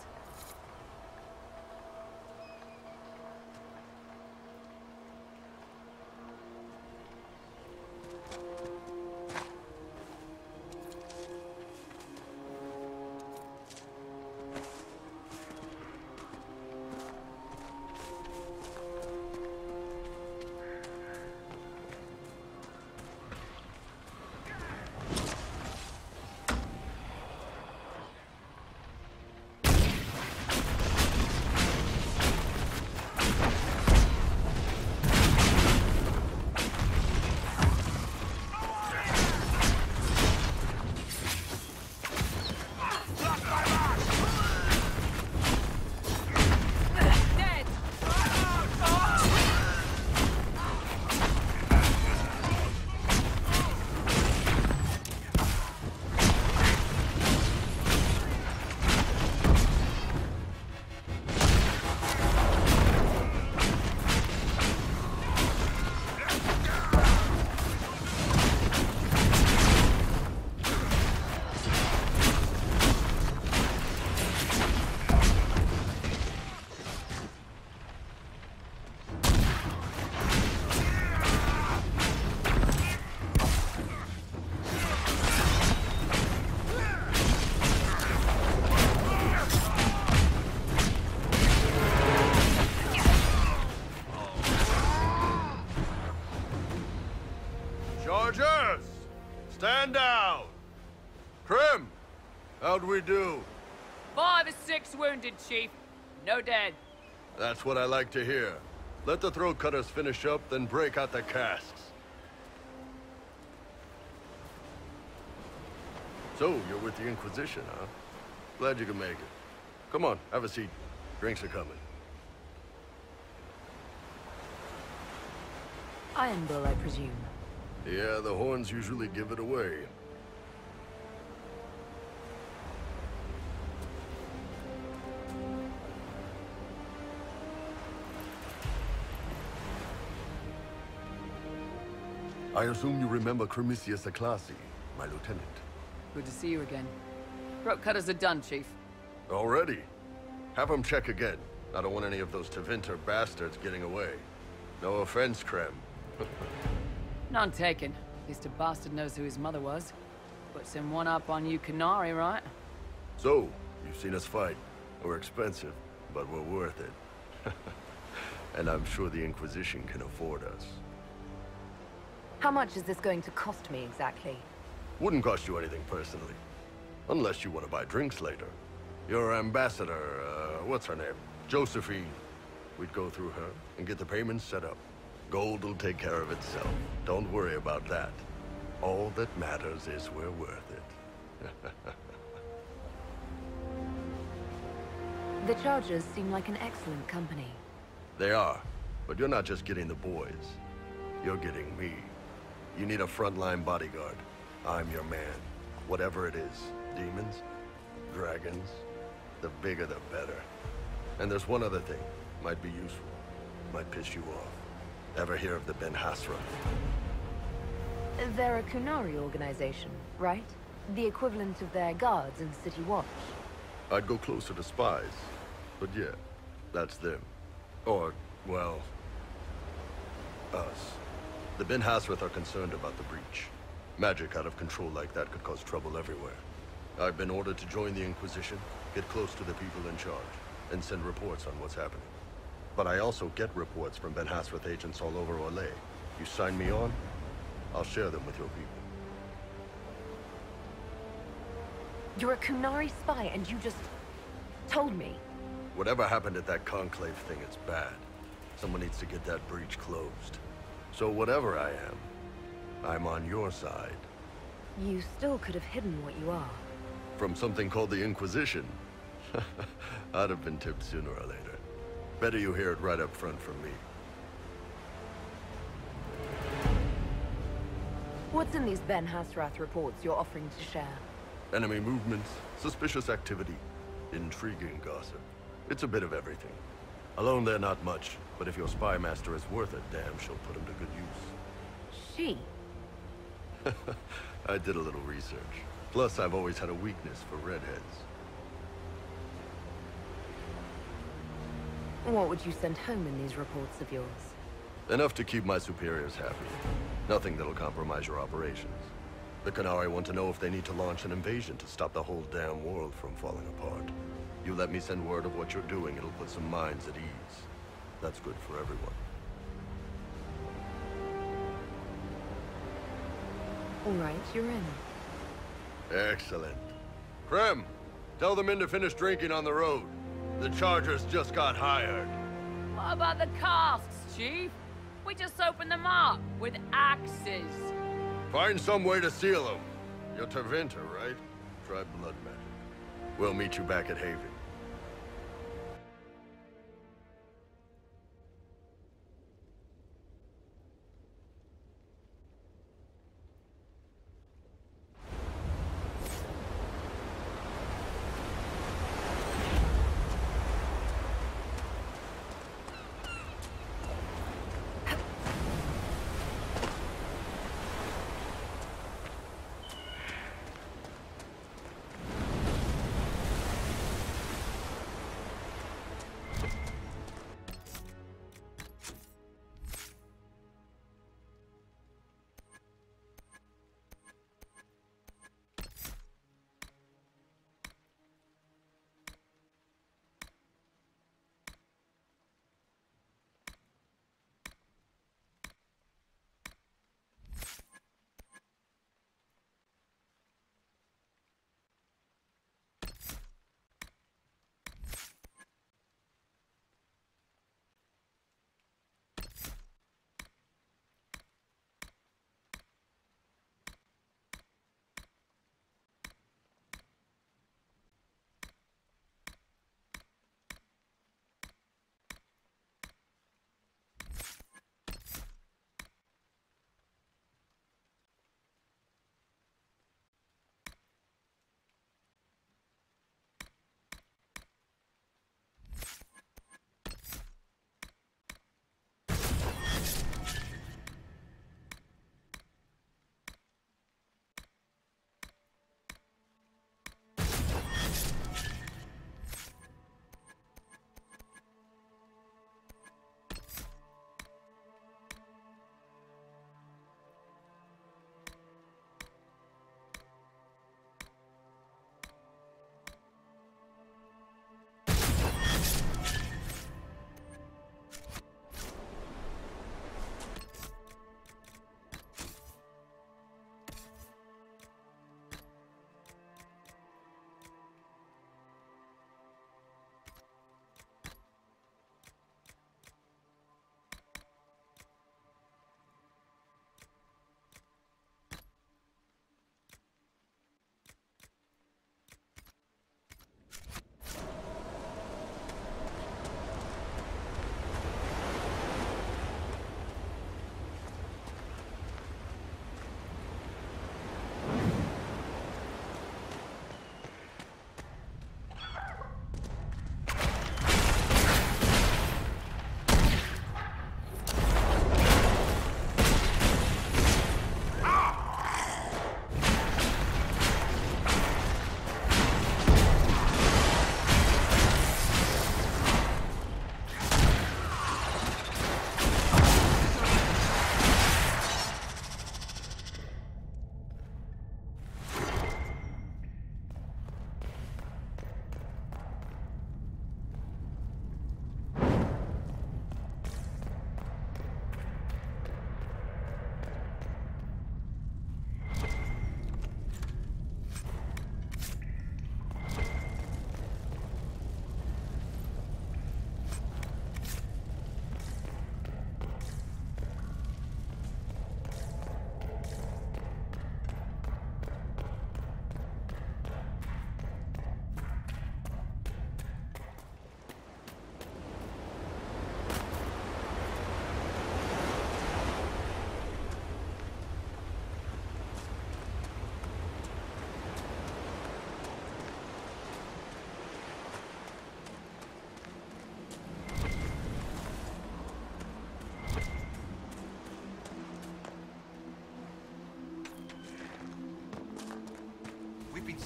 Chargers! Stand down! Krim! How'd we do? 5 or 6 wounded, Chief. No dead. That's what I like to hear. Let the throat cutters finish up, then break out the casks. So, you're with the Inquisition, huh? Glad you could make it. Come on, have a seat. Drinks are coming. Iron Bull, I presume. Yeah, the horns usually give it away. I assume you remember Cremisius Aclassi, my lieutenant. Good to see you again. Throat cutters are done, Chief. Already? Have them check again. I don't want any of those Tevinter bastards getting away. No offense, Krem. None taken. At least a bastard knows who his mother was. Puts him one up on you Canary, right? So, you've seen us fight. We're expensive, but we're worth it. And I'm sure the Inquisition can afford us. How much is this going to cost me exactly? Wouldn't cost you anything personally. Unless you want to buy drinks later. Your ambassador, what's her name? Josephine. We'd go through her and get the payments set up. Gold will take care of itself. Don't worry about that. All that matters is we're worth it. The Chargers seem like an excellent company. They are, but you're not just getting the boys. You're getting me. You need a frontline bodyguard. I'm your man. Whatever it is. Demons? Dragons? The bigger the better. And there's one other thing. Might be useful. Might piss you off. Ever hear of the Ben Hasra? They're a Kunari organization, right? The equivalent of their guards in City Watch. I'd go closer to spies. But yeah, that's them. Or, well, us. The Ben Hasrath are concerned about the breach. Magic out of control like that could cause trouble everywhere. I've been ordered to join the Inquisition, get close to the people in charge, and send reports on what's happening. But I also get reports from Ben Hasrath agents all over Orlais. You sign me on, I'll share them with your people. You're a Kunari spy, and you just told me. Whatever happened at that Conclave thing, it's bad. Someone needs to get that breach closed. So whatever I am, I'm on your side. You still could have hidden what you are. From something called the Inquisition. I'd have been tipped sooner or later. Better you hear it right up front from me. What's in these Ben Hasrath reports you're offering to share? Enemy movements, suspicious activity, intriguing gossip. It's a bit of everything. Alone they're not much, but if your spy master is worth a damn, she'll put him to good use. She? I did a little research. Plus, I've always had a weakness for redheads. What would you send home in these reports of yours? Enough to keep my superiors happy. Nothing that'll compromise your operations. The Qunari want to know if they need to launch an invasion to stop the whole damn world from falling apart. You let me send word of what you're doing, it'll put some minds at ease. That's good for everyone. All right, you're in. Excellent. Krem, tell the men to finish drinking on the road. The Chargers just got hired. What about the casks, Chief? We just opened them up with axes. Find some way to seal them. You're Tervinter, right? Try blood magic. We'll meet you back at Haven.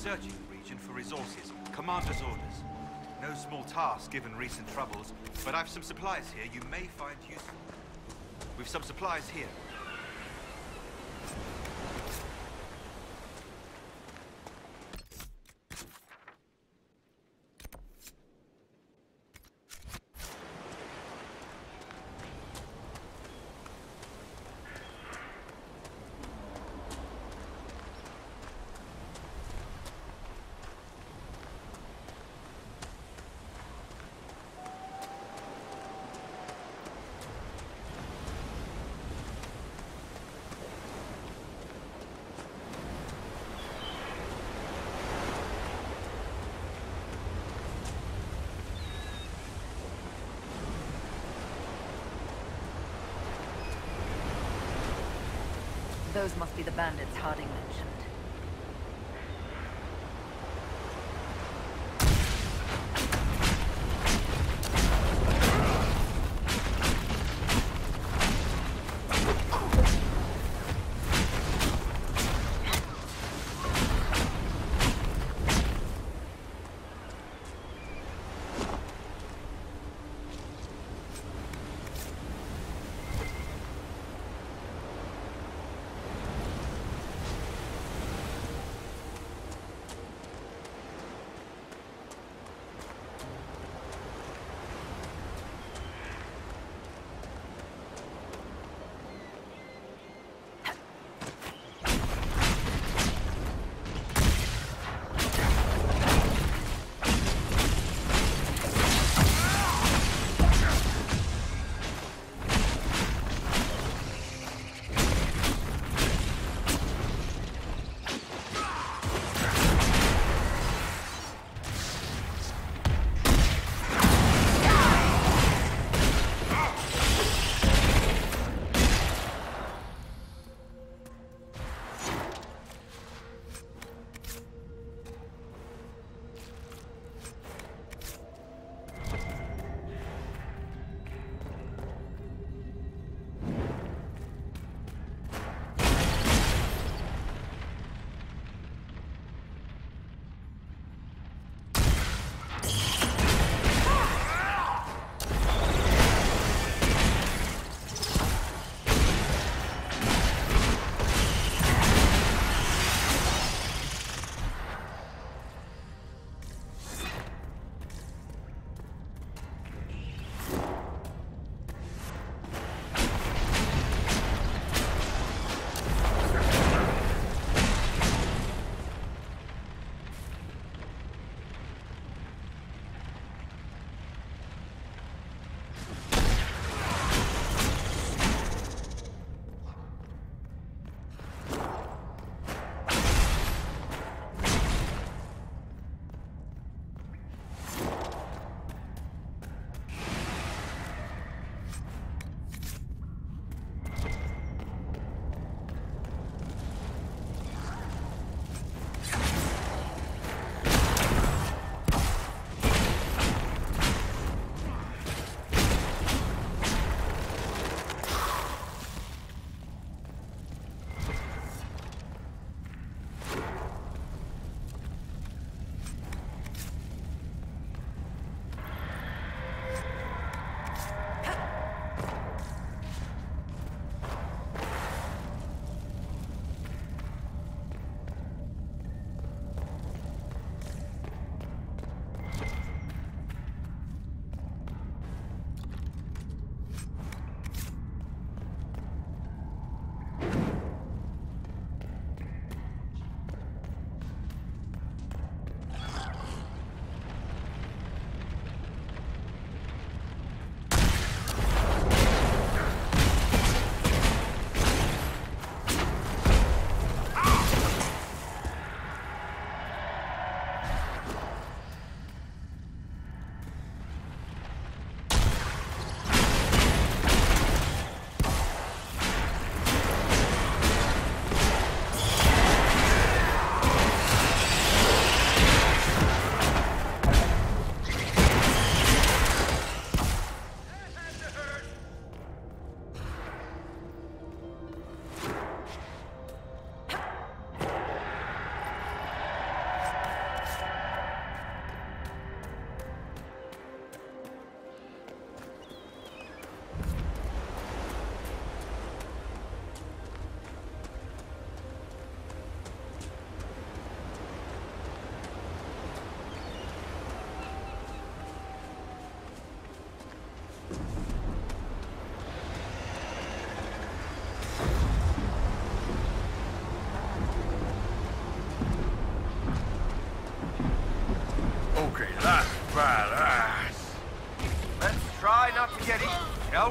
searching the region for resources. Commander's orders. No small task given recent troubles, but I've some supplies here you may find useful. We've some supplies here. Those must be the bandits Harding mentioned.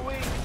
shall we?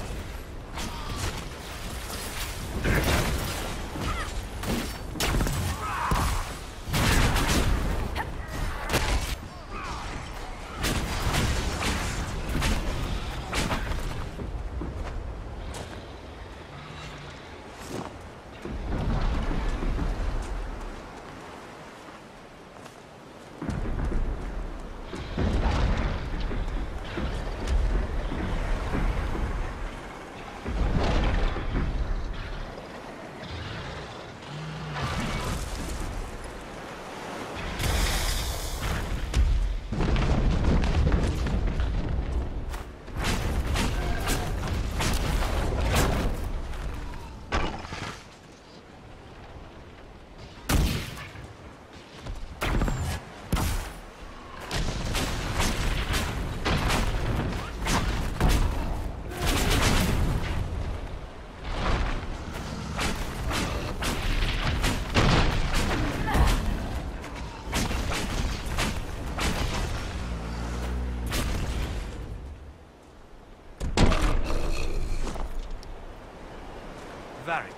Varric,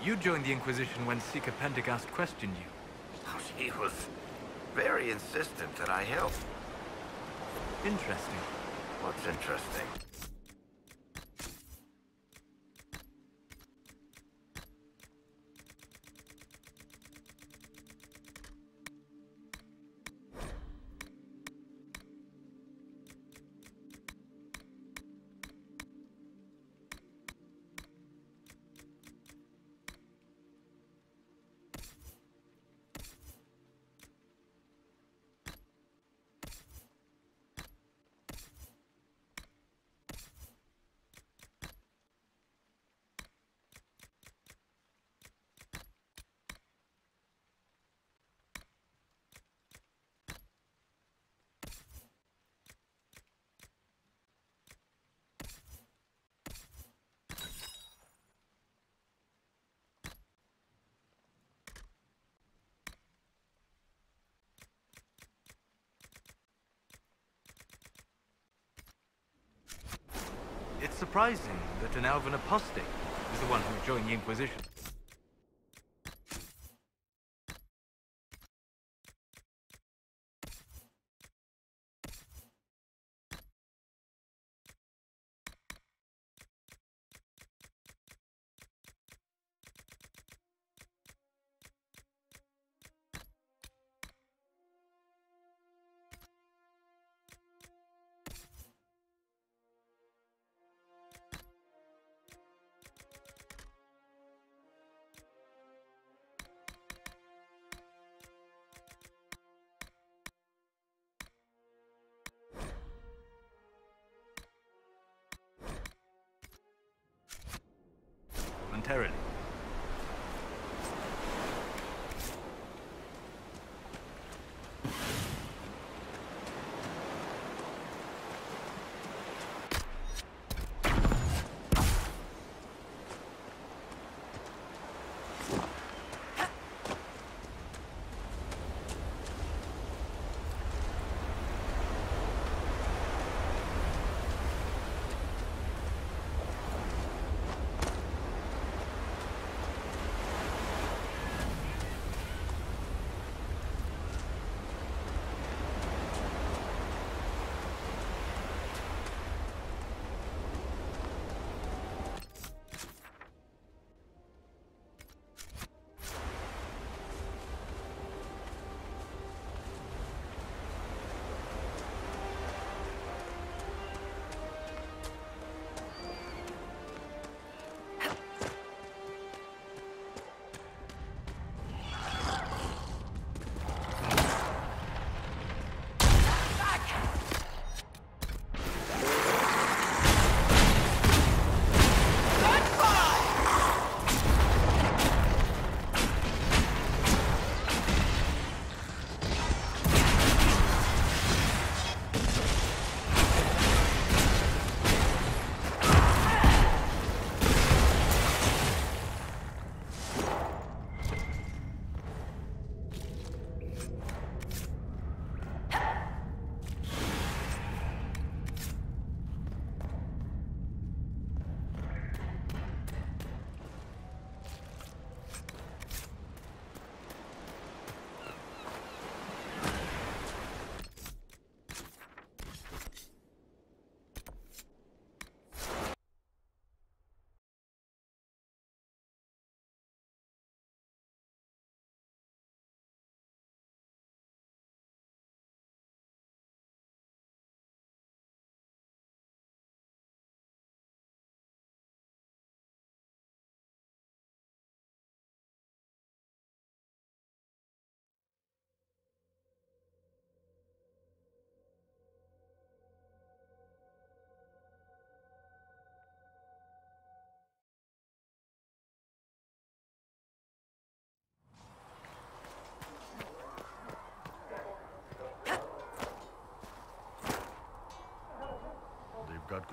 you joined the Inquisition when Seeker Pendergast questioned you. Oh, she was very insistent that I help. Interesting. What's interesting? It's surprising that an elven apostate is the one who joined the Inquisition.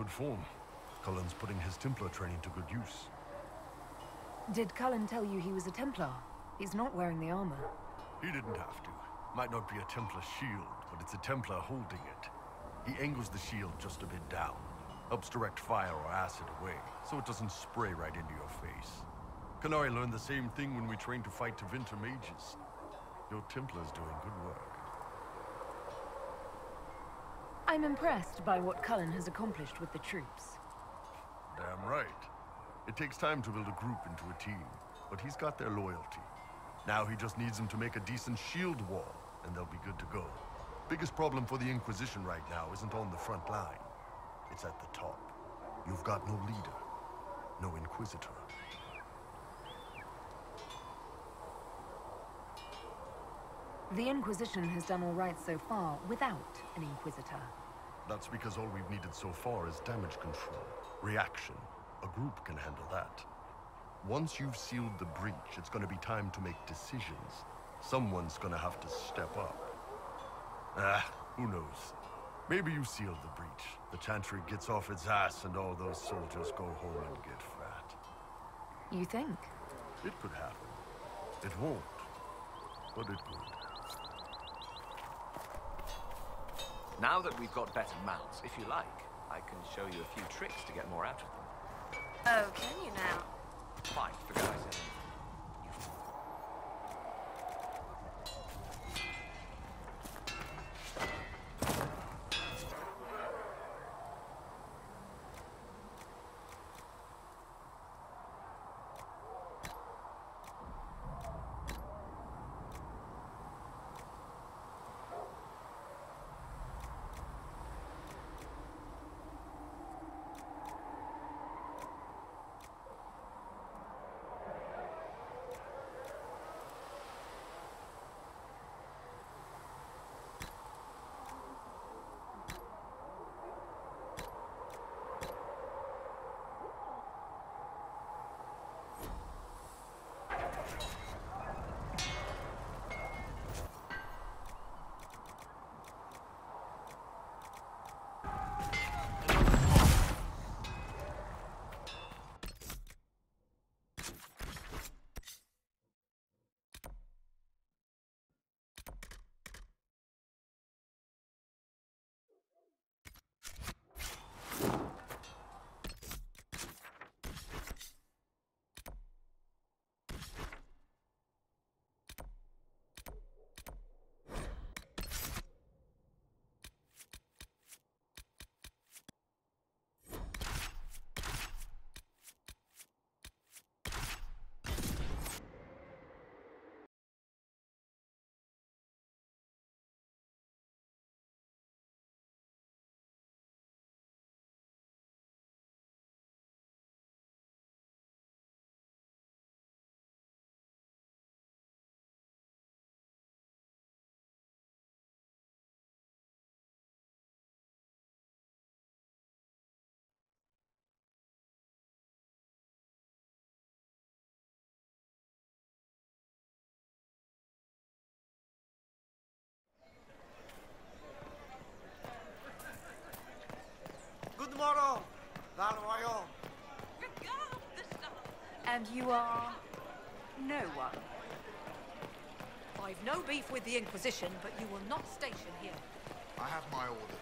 good form. Cullen's putting his Templar training to good use. Did Cullen tell you he was a Templar? He's not wearing the armor. He didn't have to. Might not be a Templar shield, but it's a Templar holding it. He angles the shield just a bit down. Helps direct fire or acid away, so it doesn't spray right into your face. Canary learned the same thing when we trained to fight Tevinter mages. Your Templar's doing good work. I'm impressed by what Cullen has accomplished with the troops. Damn right. It takes time to build a group into a team, but he's got their loyalty. Now he just needs them to make a decent shield wall, and they'll be good to go. Biggest problem for the Inquisition right now isn't on the front line. It's at the top. You've got no leader, no Inquisitor. The Inquisition has done all right so far without an Inquisitor. That's because all we've needed so far is damage control, reaction. A group can handle that. Once you've sealed the breach, it's gonna be time to make decisions. Someone's gonna have to step up. Who knows? Maybe you sealed the breach. The Chantry gets off its ass and all those soldiers go home and get fat. You think? It could happen. It won't, but it could. Now that we've got better mounts, if you like, I can show you a few tricks to get more out of them. Oh, can you now? Fine, forget I said anything. Good morrow, Val. And you are no one. I've no beef with the Inquisition, but you will not station here. I have my orders.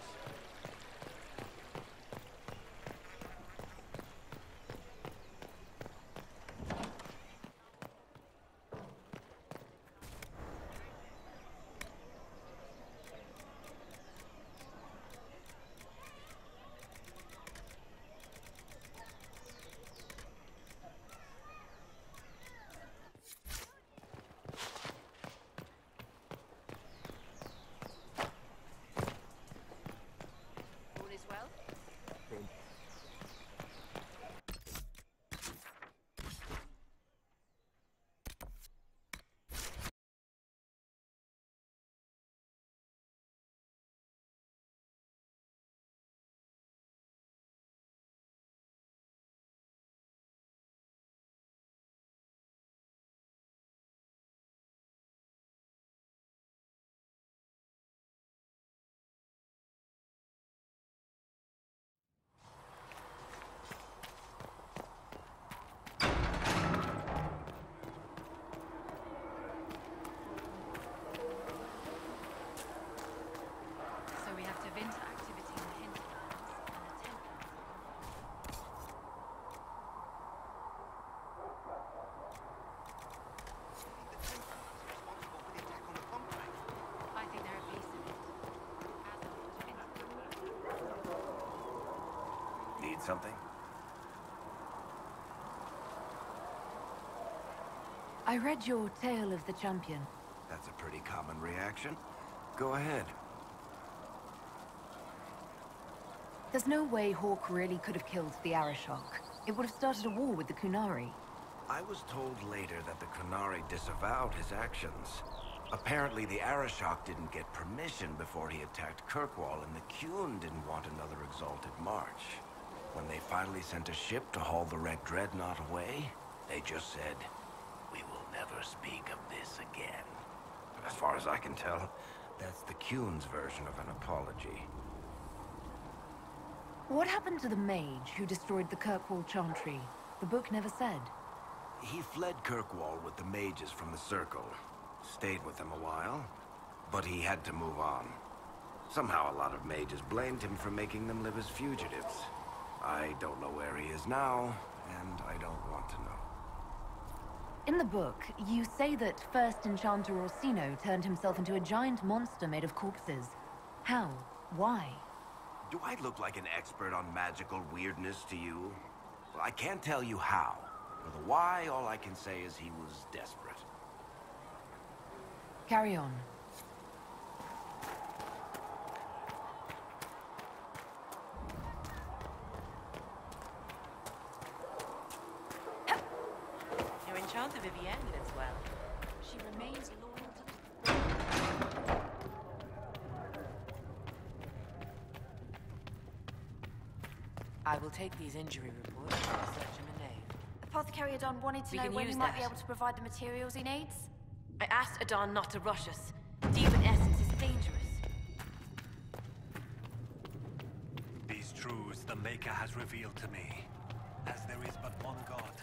something? I read your Tale of the Champion. That's a pretty common reaction. Go ahead. There's no way Hawk really could have killed the Arishok. It would have started a war with the Kunari. I was told later that the Kunari disavowed his actions. Apparently, the Arishok didn't get permission before he attacked Kirkwall, and the Qun didn't want another exalted march. When they finally sent a ship to haul the Red Dreadnought away, they just said, "We will never speak of this again." As far as I can tell, that's the Qun's version of an apology. What happened to the mage who destroyed the Kirkwall Chantry? The book never said. He fled Kirkwall with the mages from the Circle. Stayed with them a while, but he had to move on. Somehow a lot of mages blamed him for making them live as fugitives. I don't know where he is now, and I don't want to know. In the book, you say that first Enchanter Orsino turned himself into a giant monster made of corpses. How? Why? Do I look like an expert on magical weirdness to you? Well, I can't tell you how. For the why, all I can say is he was desperate. Carry on. Your Enchanter Vivienne lives well. She remains loyal to I will take these injury reports and research him a name. Apothecary Adon wanted to We know can when use he might that. be able to provide the materials he needs. I asked Adon not to rush us. Demon essence is dangerous. These truths the Maker has revealed to me. As there is but one God,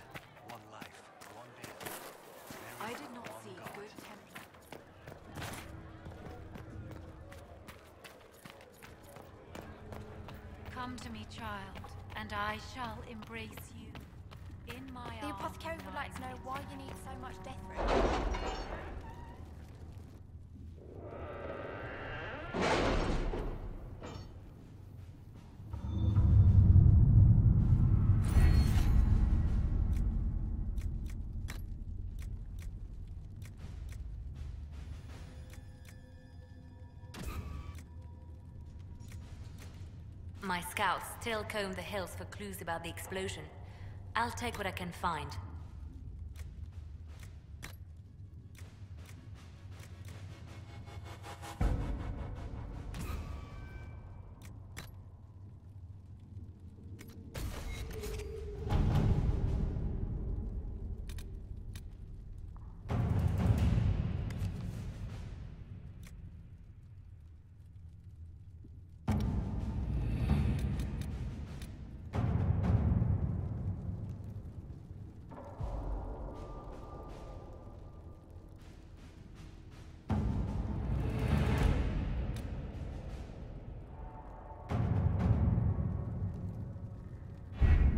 one life, one death. I did not see good Templar. Come to me, child, and I shall embrace you. In my The arms apothecary would like to know lies why you need so much death root. My scouts still comb the hills for clues about the explosion. I'll take what I can find.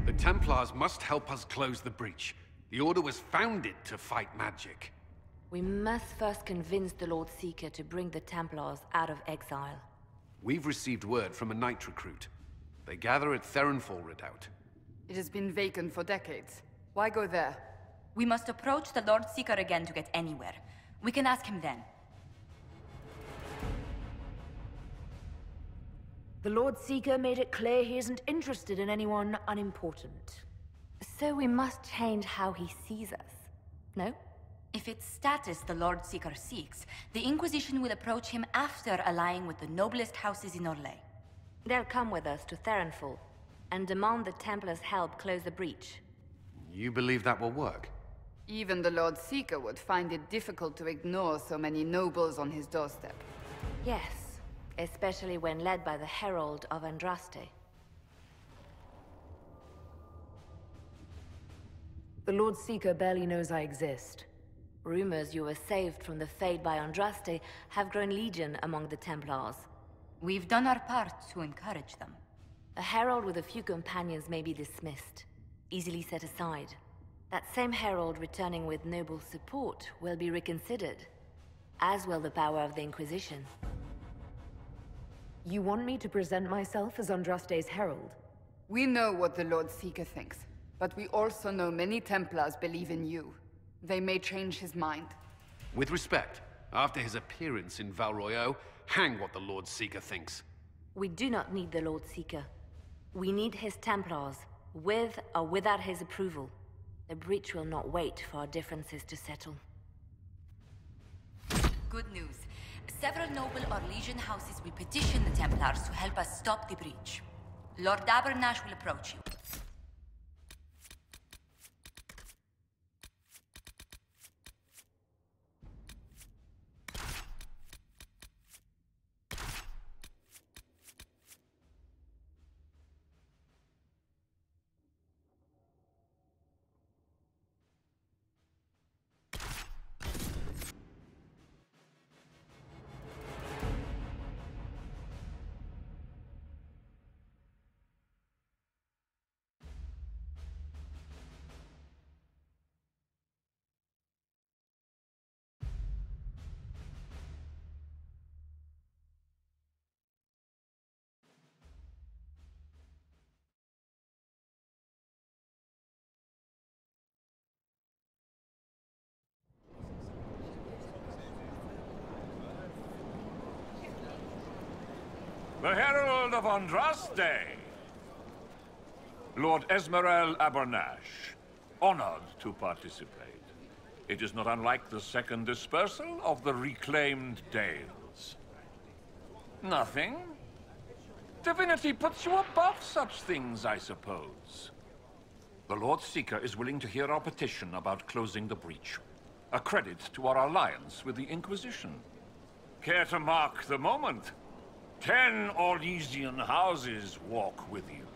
The Templars must help us close the breach. The Order was founded to fight magic. We must first convince the Lord Seeker to bring the Templars out of exile. We've received word from a Knight recruit. They gather at Theronfall Redoubt. It has been vacant for decades. Why go there? We must approach the Lord Seeker again to get anywhere. We can ask him then. The Lord Seeker made it clear he isn't interested in anyone unimportant. So we must change how he sees us, no? If it's status the Lord Seeker seeks, the Inquisition will approach him after allying with the noblest houses in Orlais. They'll come with us to Theronfall and demand the Templars' help close the breach. You believe that will work? Even the Lord Seeker would find it difficult to ignore so many nobles on his doorstep. Yes, especially when led by the Herald of Andraste. The Lord Seeker barely knows I exist. Rumors you were saved from the fate by Andraste have grown legion among the Templars. We've done our part to encourage them. A herald with a few companions may be dismissed, easily set aside. That same herald returning with noble support will be reconsidered, as will the power of the Inquisition. You want me to present myself as Andraste's herald? We know what the Lord Seeker thinks, but we also know many Templars believe in you. They may change his mind. With respect, after his appearance in Val Royeaux, hang what the Lord Seeker thinks. We do not need the Lord Seeker. We need his Templars, with or without his approval. The breach will not wait for our differences to settle. Good news. Several noble or legion houses will petition the Templars to help us stop the breach. Lord Abernash will approach you. The Herald of Andraste. Lord Esmerel Abernash, honored to participate. It is not unlike the second dispersal of the reclaimed Dales. Nothing? Divinity puts you above such things, I suppose. The Lord Seeker is willing to hear our petition about closing the breach. A credit to our alliance with the Inquisition. Care to mark the moment? 10 Orlesian houses walk with you.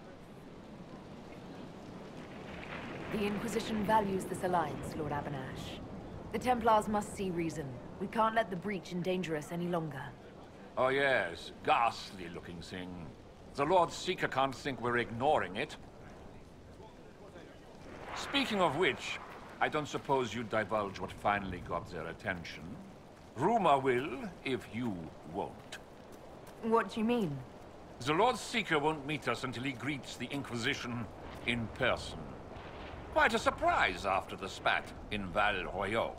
The Inquisition values this alliance, Lord Abernash. The Templars must see reason. We can't let the breach endanger us any longer. Oh yes, ghastly-looking thing. The Lord Seeker can't think we're ignoring it. Speaking of which, I don't suppose you'd divulge what finally got their attention. Rumor will, if you won't. What do you mean? The Lord Seeker won't meet us until he greets the Inquisition in person. Quite a surprise after the spat in Val Royeaux.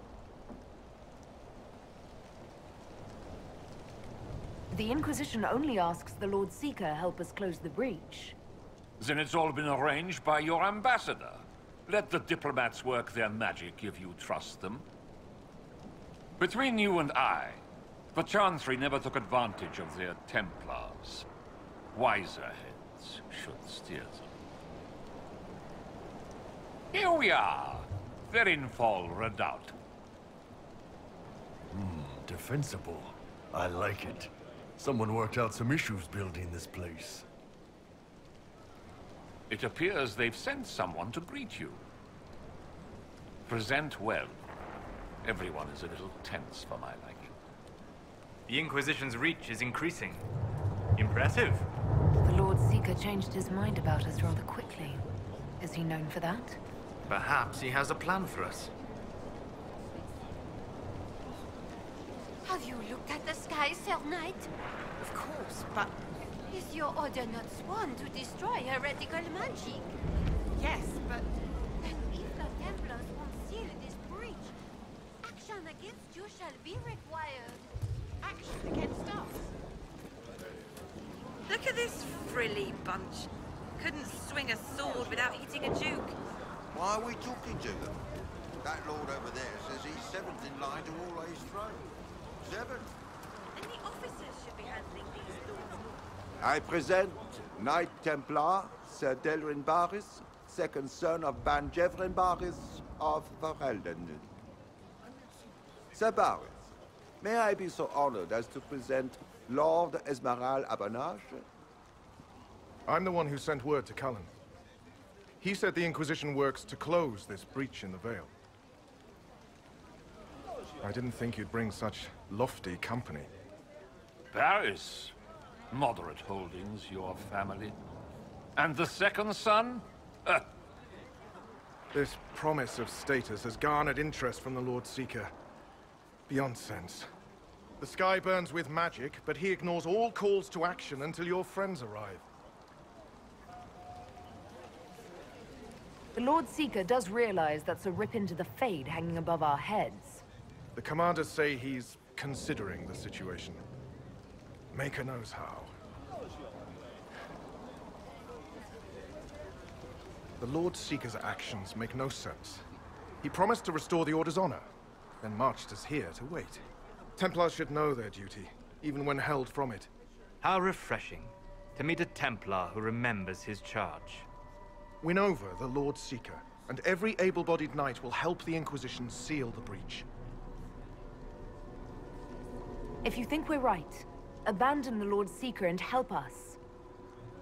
The Inquisition only asks the Lord Seeker help us close the breach. Then it's all been arranged by your ambassador. Let the diplomats work their magic if you trust them. Between you and I, the Chantry never took advantage of their Templars. Wiser heads should steer them. Here we are, Verinfol Redoubt. Defensible. I like it. Someone worked out some issues building this place. It appears they've sent someone to greet you. Present well. Everyone is a little tense for my liking. The Inquisition's reach is increasing. Impressive. The Lord Seeker changed his mind about us rather quickly. Is he known for that? Perhaps he has a plan for us. Have you looked at the sky, Sir Knight? Of course, but... Is your order not sworn to destroy heretical magic? Yes, but... Then if the Templars won't seal this breach, action against you shall be required. Action against us? Look at this frilly bunch. Couldn't swing a sword without hitting a duke. Why are we talking to them? That lord over there says he's seventh in line to all his throne. 7. And the officers should be handling these lords. I present Knight Templar, Sir Delrin Barris, second son of Ban Jevrin Barris of Verhelden. Sir Barris, may I be so honored as to present Lord Esmerel Abernash? I'm the one who sent word to Cullen. He said the Inquisition works to close this breach in the Vale. I didn't think you'd bring such lofty company. Paris. Moderate holdings, your family. And the second son? This promise of status has garnered interest from the Lord Seeker. Beyond sense. The sky burns with magic, but he ignores all calls to action until your friends arrive. The Lord Seeker does realize that's a rip into the Fade hanging above our heads. The commanders say he's considering the situation. Maker knows how. The Lord Seeker's actions make no sense. He promised to restore the Order's honor, then marched us here to wait. Templars should know their duty, even when held from it. How refreshing to meet a Templar who remembers his charge. Win over the Lord Seeker, and every able-bodied knight will help the Inquisition seal the breach. If you think we're right, abandon the Lord Seeker and help us.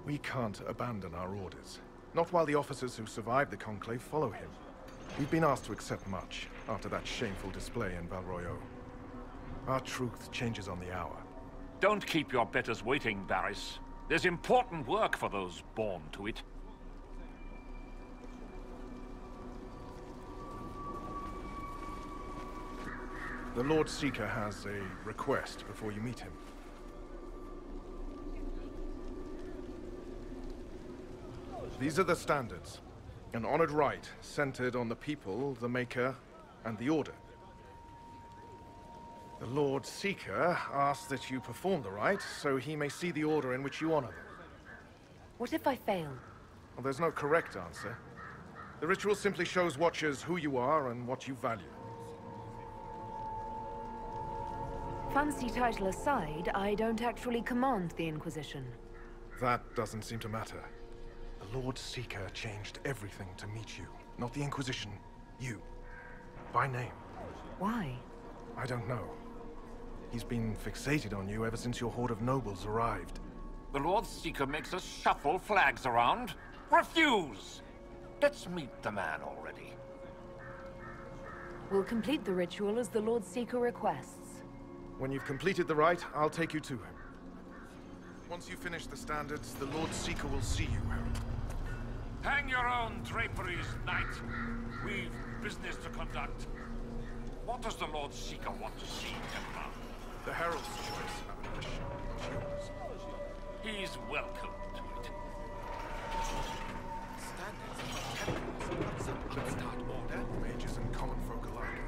We can't abandon our orders. Not while the officers who survived the Conclave follow him. We've been asked to accept much, after that shameful display in Valroyo. Our truth changes on the hour. Don't keep your betters waiting, Barris. There's important work for those born to it. The Lord Seeker has a request before you meet him. These are the standards. An honored right, centered on the people, the Maker, and the Order. The Lord Seeker asks that you perform the rite, so he may see the order in which you honor them. What if I fail? Well, there's no correct answer. The ritual simply shows Watchers who you are and what you value. Fancy title aside, I don't actually command the Inquisition. That doesn't seem to matter. The Lord Seeker changed everything to meet you. Not the Inquisition. You. By name. Why? I don't know. He's been fixated on you ever since your horde of nobles arrived. The Lord Seeker makes us shuffle flags around. Refuse! Let's meet the man already. We'll complete the ritual as the Lord Seeker requests. When you've completed the rite, I'll take you to him. Once you finish the standards, the Lord Seeker will see you, Herald. Hang your own draperies, knight. We've business to conduct. What does the Lord Seeker want to see, Templar? The Herald's choice, Abinash, not yours. He's welcome to it. Standards of Templars, some upstart order. Mages and common folk alike.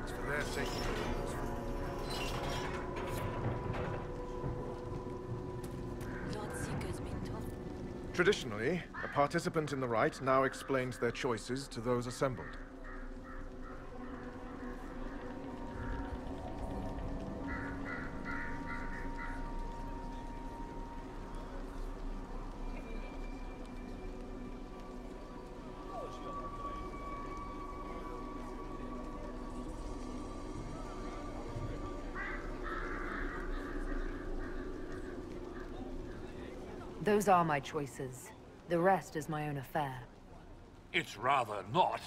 It's for their sake we do this. Traditionally, a participant in the rite now explains their choices to those assembled. Those are my choices. The rest is my own affair. It's rather not.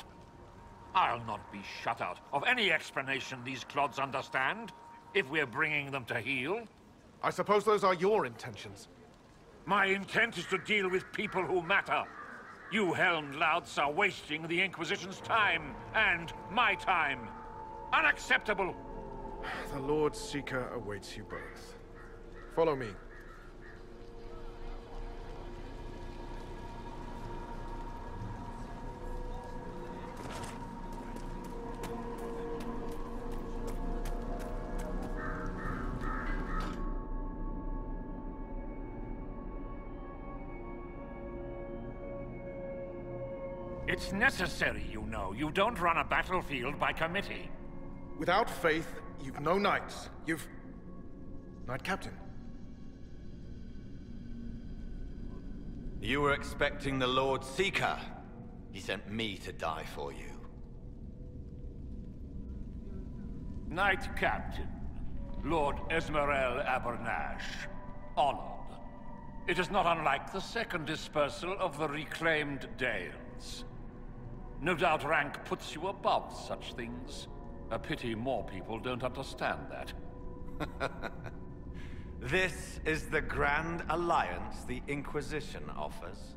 I'll not be shut out of any explanation these clods understand, if we're bringing them to heel. I suppose those are your intentions. My intent is to deal with people who matter. You helmed louts are wasting the Inquisition's time, and my time. Unacceptable! The Lord Seeker awaits you both. Follow me. It's necessary, you know. You don't run a battlefield by committee. Without faith, you've no knights. You've... Knight Captain. You were expecting the Lord Seeker. He sent me to die for you. Knight Captain, Lord Esmerel Abernash. Honored. It is not unlike the second dispersal of the reclaimed Dales. No doubt rank puts you above such things. A pity more people don't understand that. This is the grand alliance the Inquisition offers.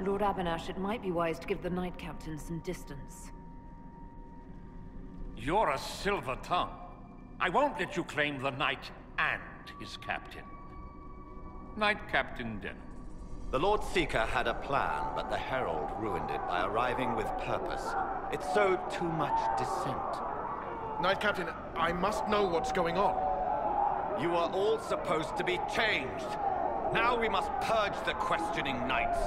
Lord Abernash, it might be wise to give the Knight Captain some distance. You're a silver tongue. I won't let you claim the knight and his captain. Knight Captain Denham. The Lord Seeker had a plan, but the Herald ruined it by arriving with purpose. It sowed too much dissent. Knight Captain, I must know what's going on. You are all supposed to be changed. Now we must purge the questioning knights.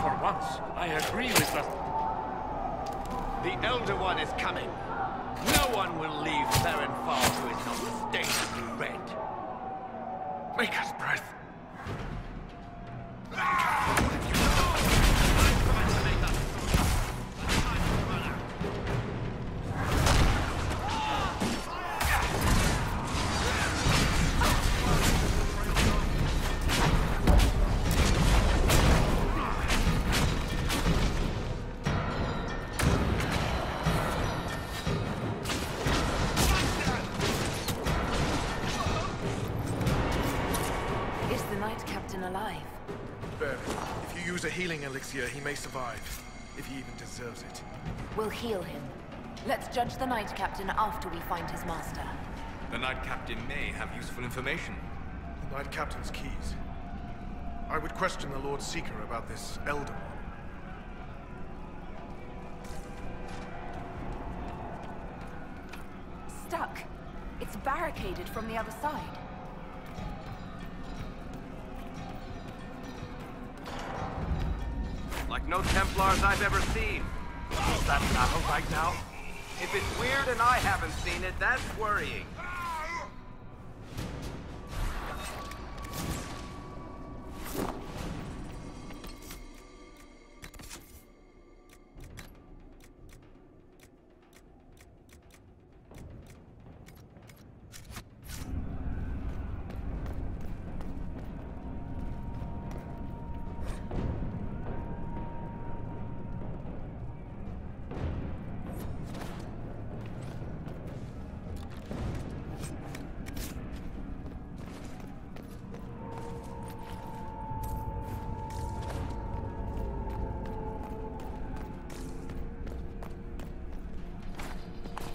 For once, I agree with the... The Elder One is coming. No one will leave Therenfall who is not stained red. Maker's breath. Alive. Barely. If you use a healing elixir, he may survive. If he even deserves it. We'll heal him. Let's judge the Knight Captain after we find his master. The Knight Captain may have useful information. The Knight Captain's keys. I would question the Lord Seeker about this Elder One. Stuck. It's barricaded from the other side. Like no Templars I've ever seen. Is that battle right now? If it's weird and I haven't seen it, that's worrying.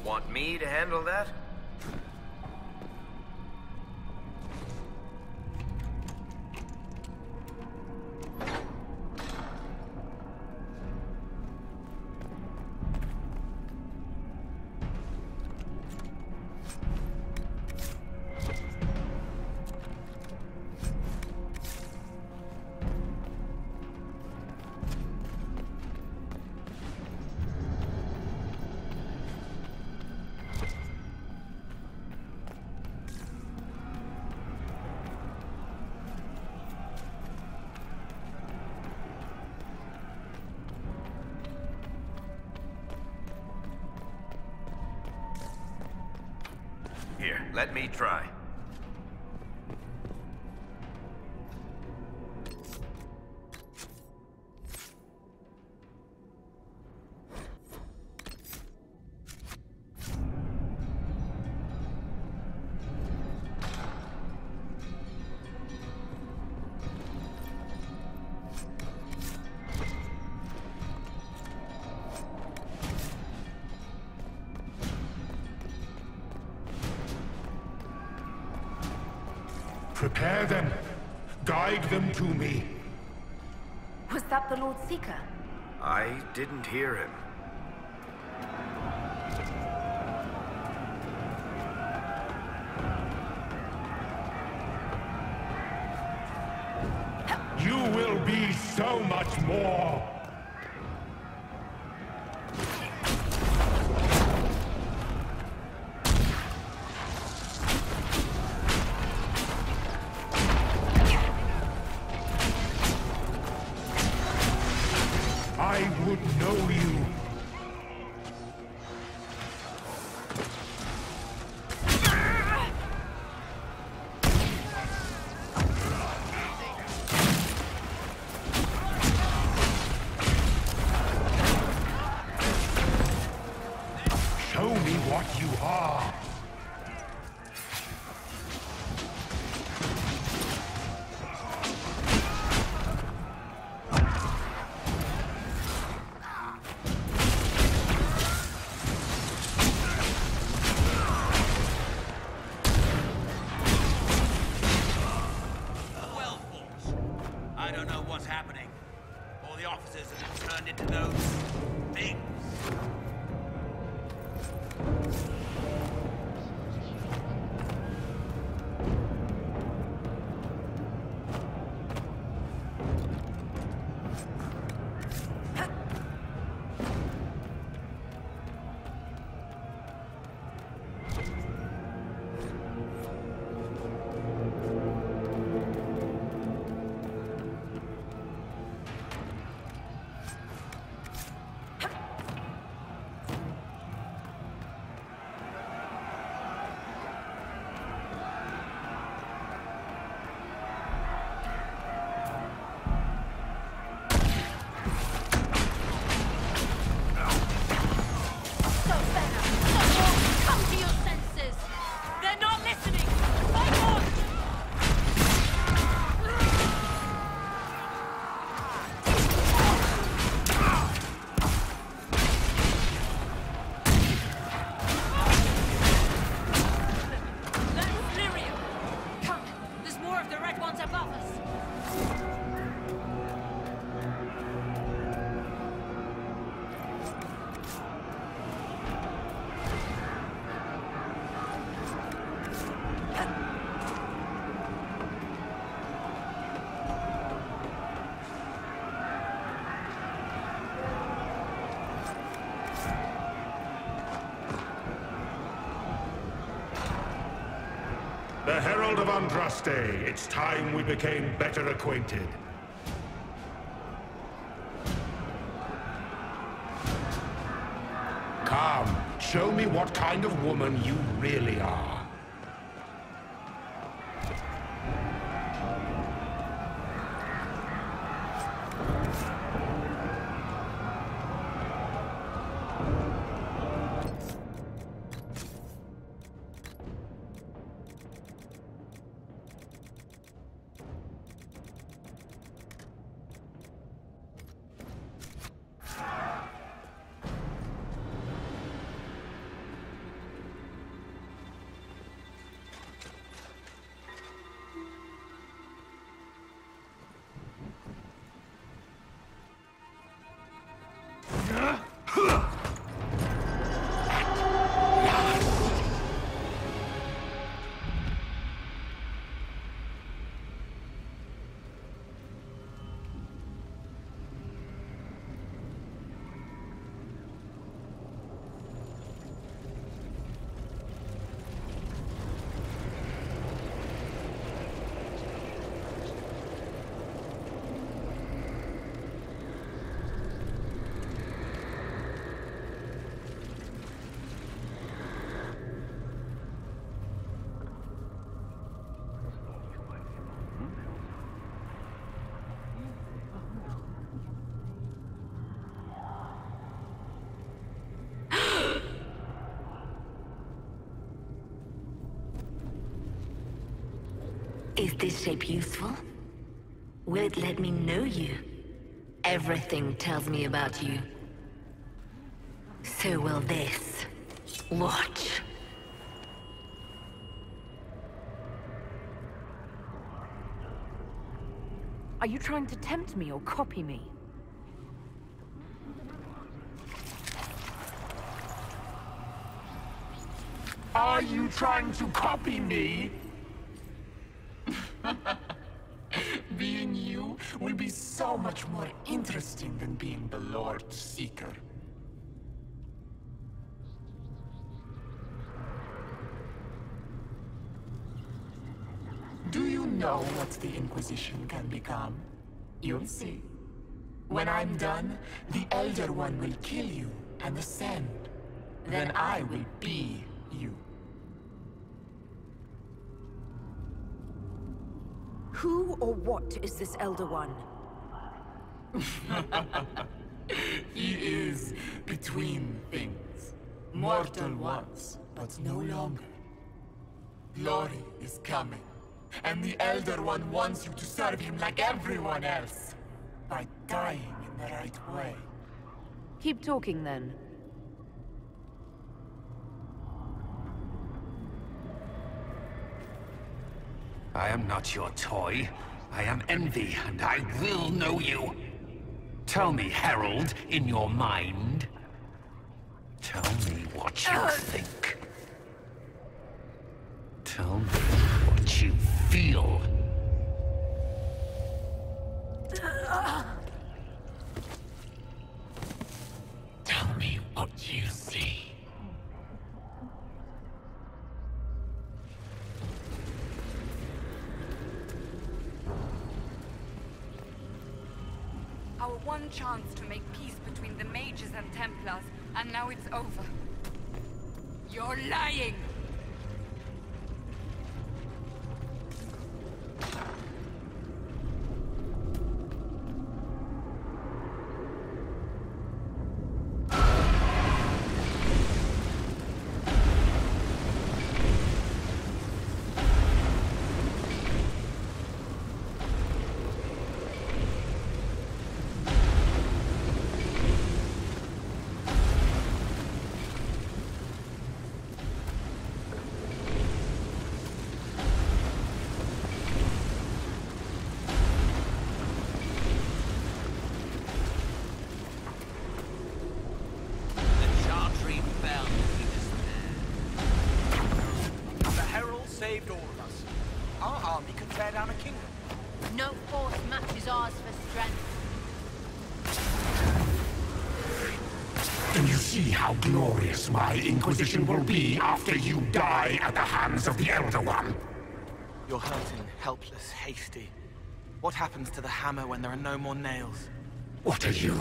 Want me to handle that? Here, let me try. Prepare them. Guide them to me. Was that the Lord Seeker? I didn't hear him. You will be so much more. I would know you. officers that have turned into those things. The Herald of Andraste, it's time we became better acquainted. Come, show me what kind of woman you really are. Is this shape useful? Will it let me know you? Everything tells me about you. So will this. Watch. Are you trying to tempt me or copy me? Are you trying to copy me? Being you will be so much more interesting than being the Lord Seeker. Do you know what the Inquisition can become? You'll see. When I'm done, the Elder One will kill you and ascend. Then I will be you. Who or what is this Elder One? He is between things. Mortal once, but no longer. Glory is coming, and the Elder One wants you to serve him like everyone else, by dying in the right way. Keep talking then. I am not your toy. I am Envy, and I will know you. Tell me, Herald, in your mind. Tell me what you think. Tell me what you feel. Tell me what you see. Our one chance to make peace between the mages and Templars, and now it's over. You're lying! Saved all of us. Our army can tear down a kingdom. No force matches ours for strength. Do you see how glorious my Inquisition will be after you die at the hands of the Elder One? You're hurting, helpless, hasty. What happens to the hammer when there are no more nails? What are you?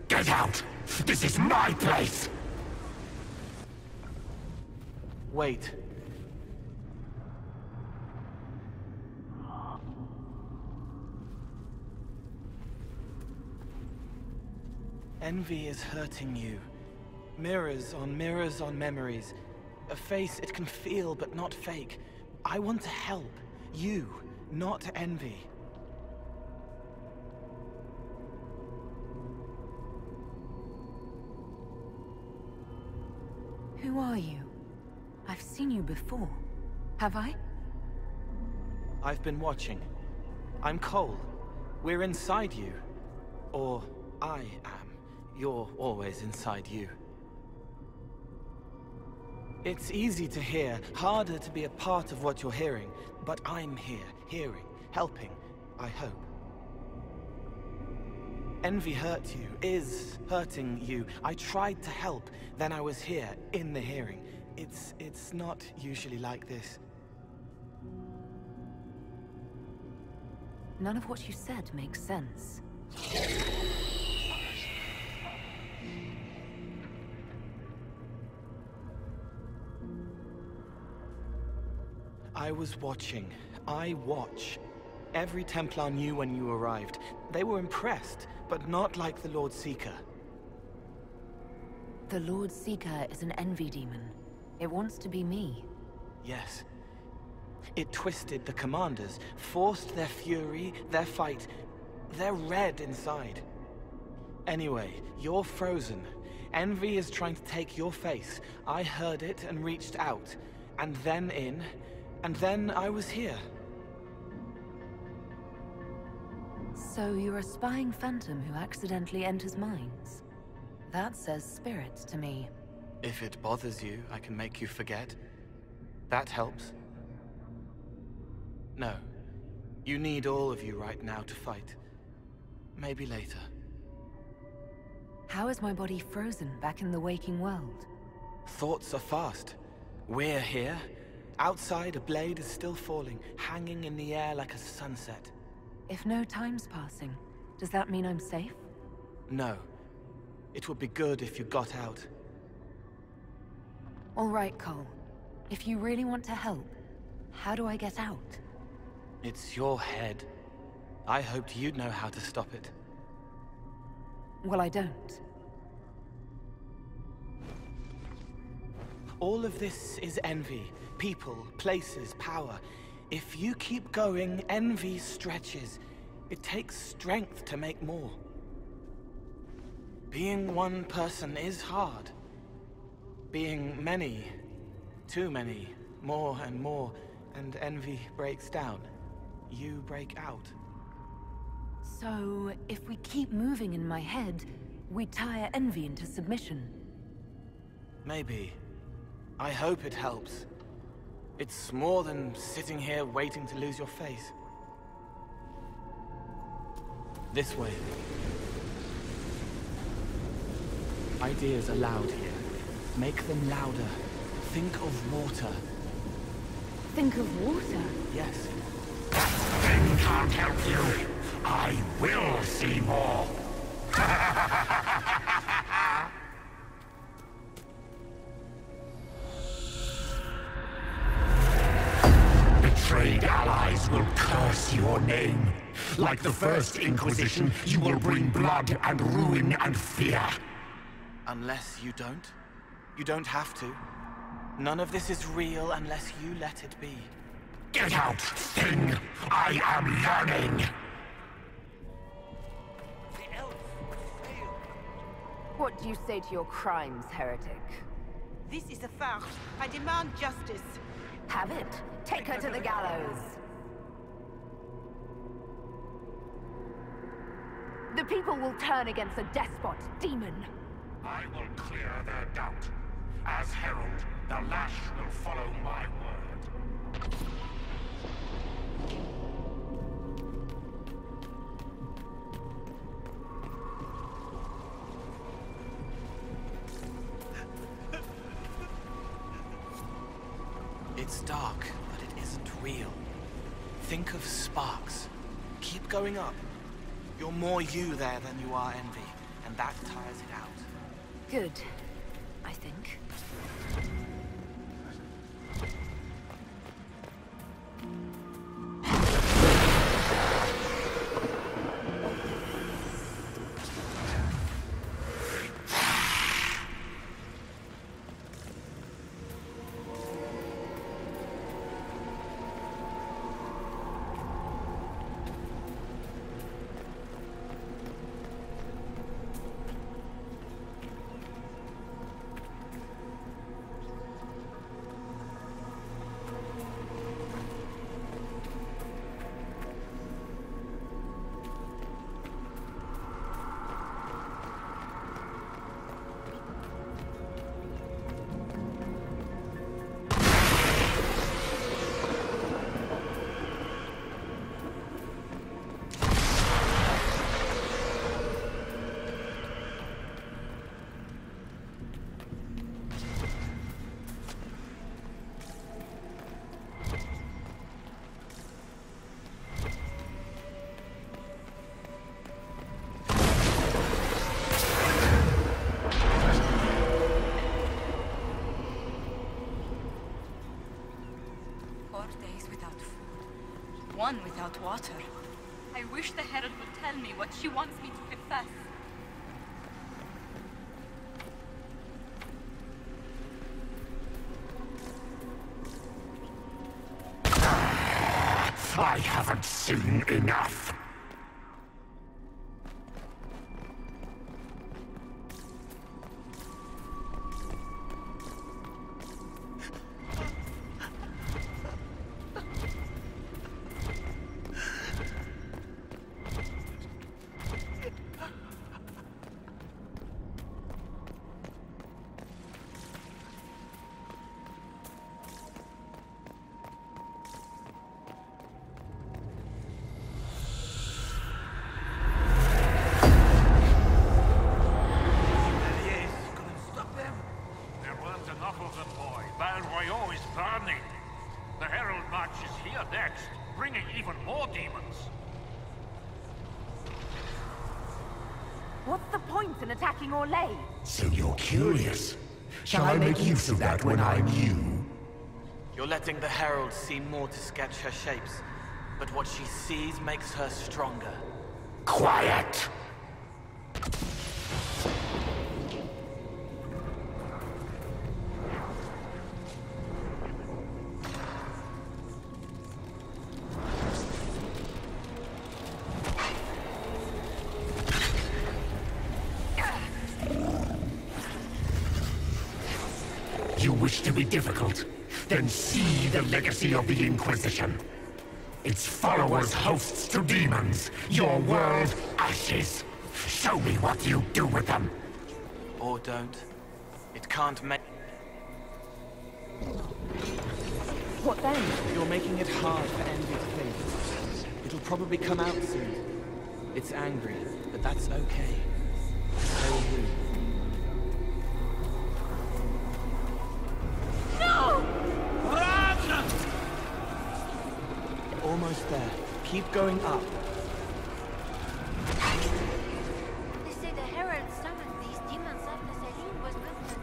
Get out! This is my place! Wait. Envy is hurting you. Mirrors on memories. A face it can feel but not fake. I want to help. You, not envy. Who are you? I've seen you before. Have I? I've been watching. I'm Cole. We're inside you. Or I am. You're always inside you. It's easy to hear, harder to be a part of what you're hearing. But I'm here, hearing, helping, I hope. Envy hurt you, is hurting you. I tried to help, then I was here, in the hearing. It's not usually like this. None of what you said makes sense. I was watching. I watch. Every Templar knew when you arrived. They were impressed, but not like the Lord Seeker. The Lord Seeker is an envy demon. It wants to be me. Yes. It twisted the commanders, forced their fury, their fight. They're red inside. Anyway, you're frozen. Envy is trying to take your face. I heard it and reached out. And then in. And then I was here. So you're a spying phantom who accidentally enters minds? That says spirit to me. If it bothers you, I can make you forget. That helps. No. You need all of you right now to fight. Maybe later. How is my body frozen back in the waking world? Thoughts are fast. We're here. Outside, a blade is still falling, hanging in the air like a sunset. If no time's passing, does that mean I'm safe? No. It would be good if you got out. All right, Cole. If you really want to help, how do I get out? It's your head. I hoped you'd know how to stop it. Well, I don't. All of this is envy. People, places, power. If you keep going, envy stretches. It takes strength to make more. Being one person is hard. Being many, too many, more and more, and envy breaks down. You break out. So, if we keep moving in my head, we tire envy into submission. Maybe. I hope it helps. It's more than sitting here waiting to lose your face. This way. Ideas are loud here. Make them louder. Think of water. Think of water? Yes. That thing can't help you. I will see more. Betrayed allies will curse your name. Like the First Inquisition, you will bring blood and ruin and fear. Unless you don't. You don't have to. None of this is real unless you let it be. Get out, thing! I am yearning! What do you say to your crimes, heretic? This is a farce. I demand justice. Have it. Take her to the gallows. The people will turn against a despot, demon. I will clear their doubt. As herald, the lash will follow my word. It's dark, but it isn't real. Think of sparks. Keep going up. You're more you there than you are envy, and that tires it out. Good, I think. One without water. I wish the Herald would tell me what she wants me to confess. I haven't seen enough. What's the point in attacking Orlais? So you're curious. Shall I make use of that when I'm you? You're letting the Herald see more to sketch her shapes, but what she sees makes her stronger. Quiet! You wish to be difficult? Then see the legacy of the Inquisition. Its followers hosts to demons, your world ashes. Show me what you do with them. Or don't. It can't make... What then? You're making it hard for Envy to think. It'll probably come out soon. It's angry, but that's okay. So are we. No! Run! Almost there. Keep going up. They say the Herald summoned these demons after Selim was moved.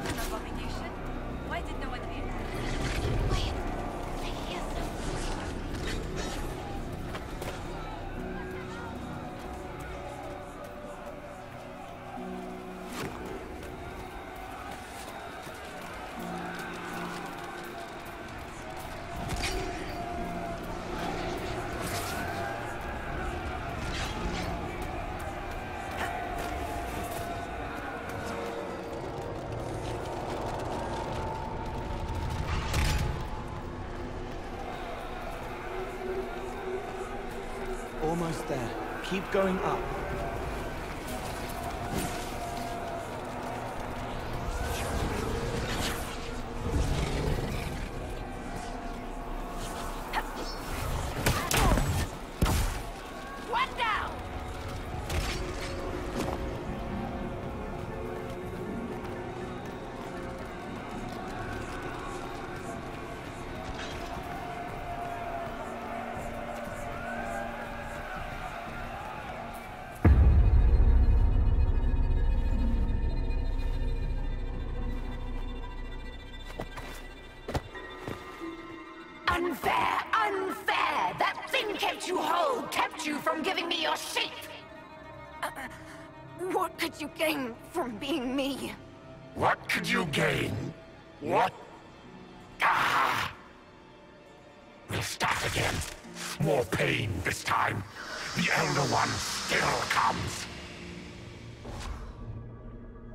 An abomination? Why did no one hear that? Wait, I hear something. Almost there. Keep going up. One down! Unfair! Unfair! That thing kept you whole, kept you from giving me your shape! What could you gain from being me? What could you gain? What? Ah! We'll start again. More pain this time. The Elder One still comes.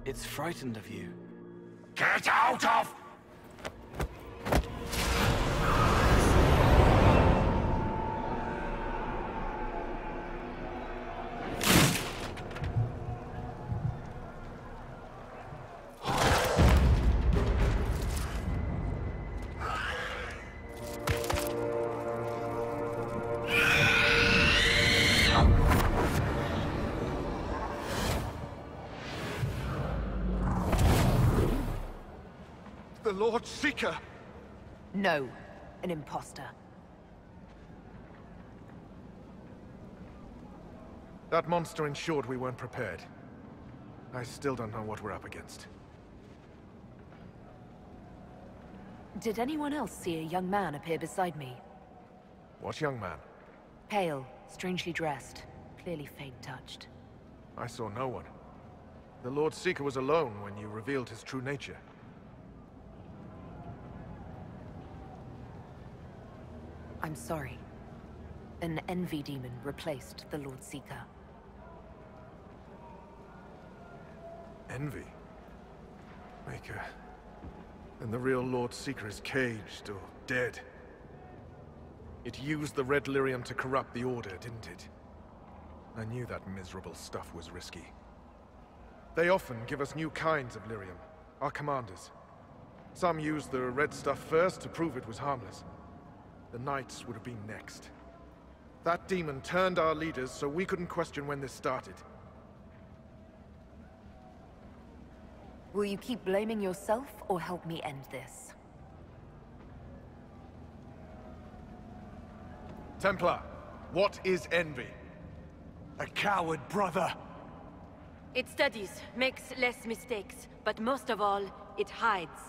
It's frightened of you. Get out of... The Lord Seeker! No, an imposter. That monster ensured we weren't prepared. I still don't know what we're up against. Did anyone else see a young man appear beside me? What young man? Pale, strangely dressed, clearly fate-touched. I saw no one. The Lord Seeker was alone when you revealed his true nature. I'm sorry. An envy demon replaced the Lord Seeker. Envy? Maker. Then the real Lord Seeker is caged or dead. It used the Red Lyrium to corrupt the Order, didn't it? I knew that miserable stuff was risky. They often give us new kinds of Lyrium, our commanders. Some used the red stuff first to prove it was harmless. The Knights would have been next. That demon turned our leaders so we couldn't question when this started. Will you keep blaming yourself or help me end this? Templar, what is envy? A coward, brother. It studies, makes less mistakes, but most of all, it hides.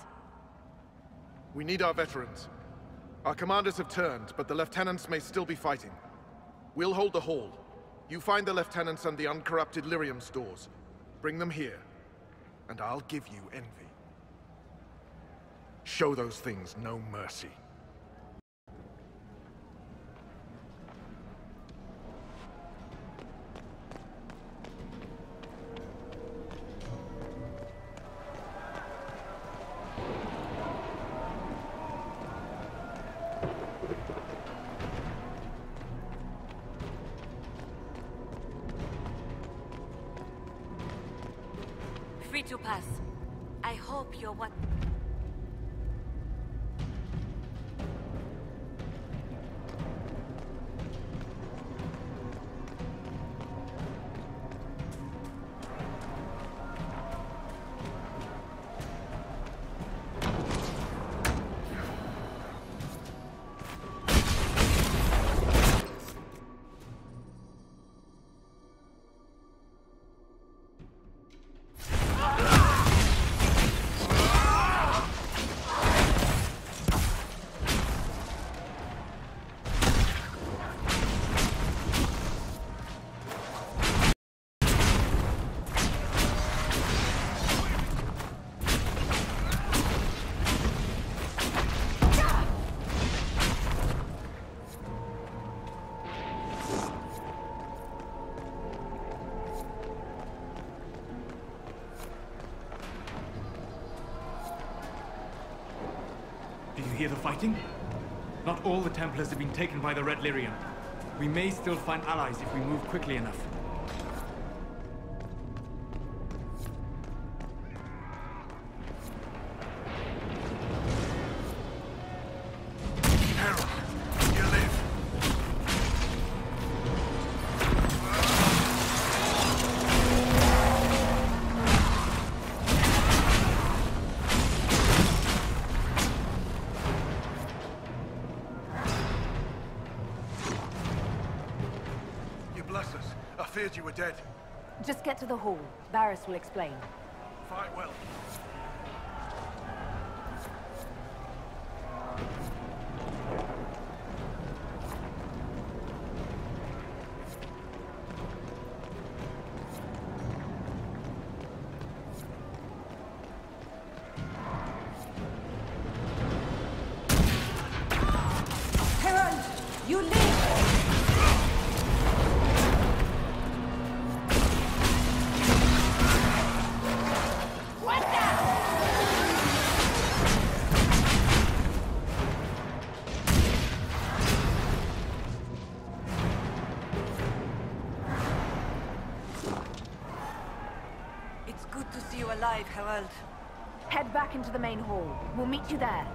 We need our veterans. Our commanders have turned, but the lieutenants may still be fighting. We'll hold the hall. You find the lieutenants and the uncorrupted Lyrium stores. Bring them here, and I'll give you envy. Show those things no mercy. free to pass. I hope you're what... Did you hear the fighting? Not all the Templars have been taken by the Red Lyrian. We may still find allies if we move quickly enough. I feared you were dead. Just get to the hall. Barris will explain. Fight well. Herald, you live! It's good to see you alive, Herald. Head back into the main hall. We'll meet you there.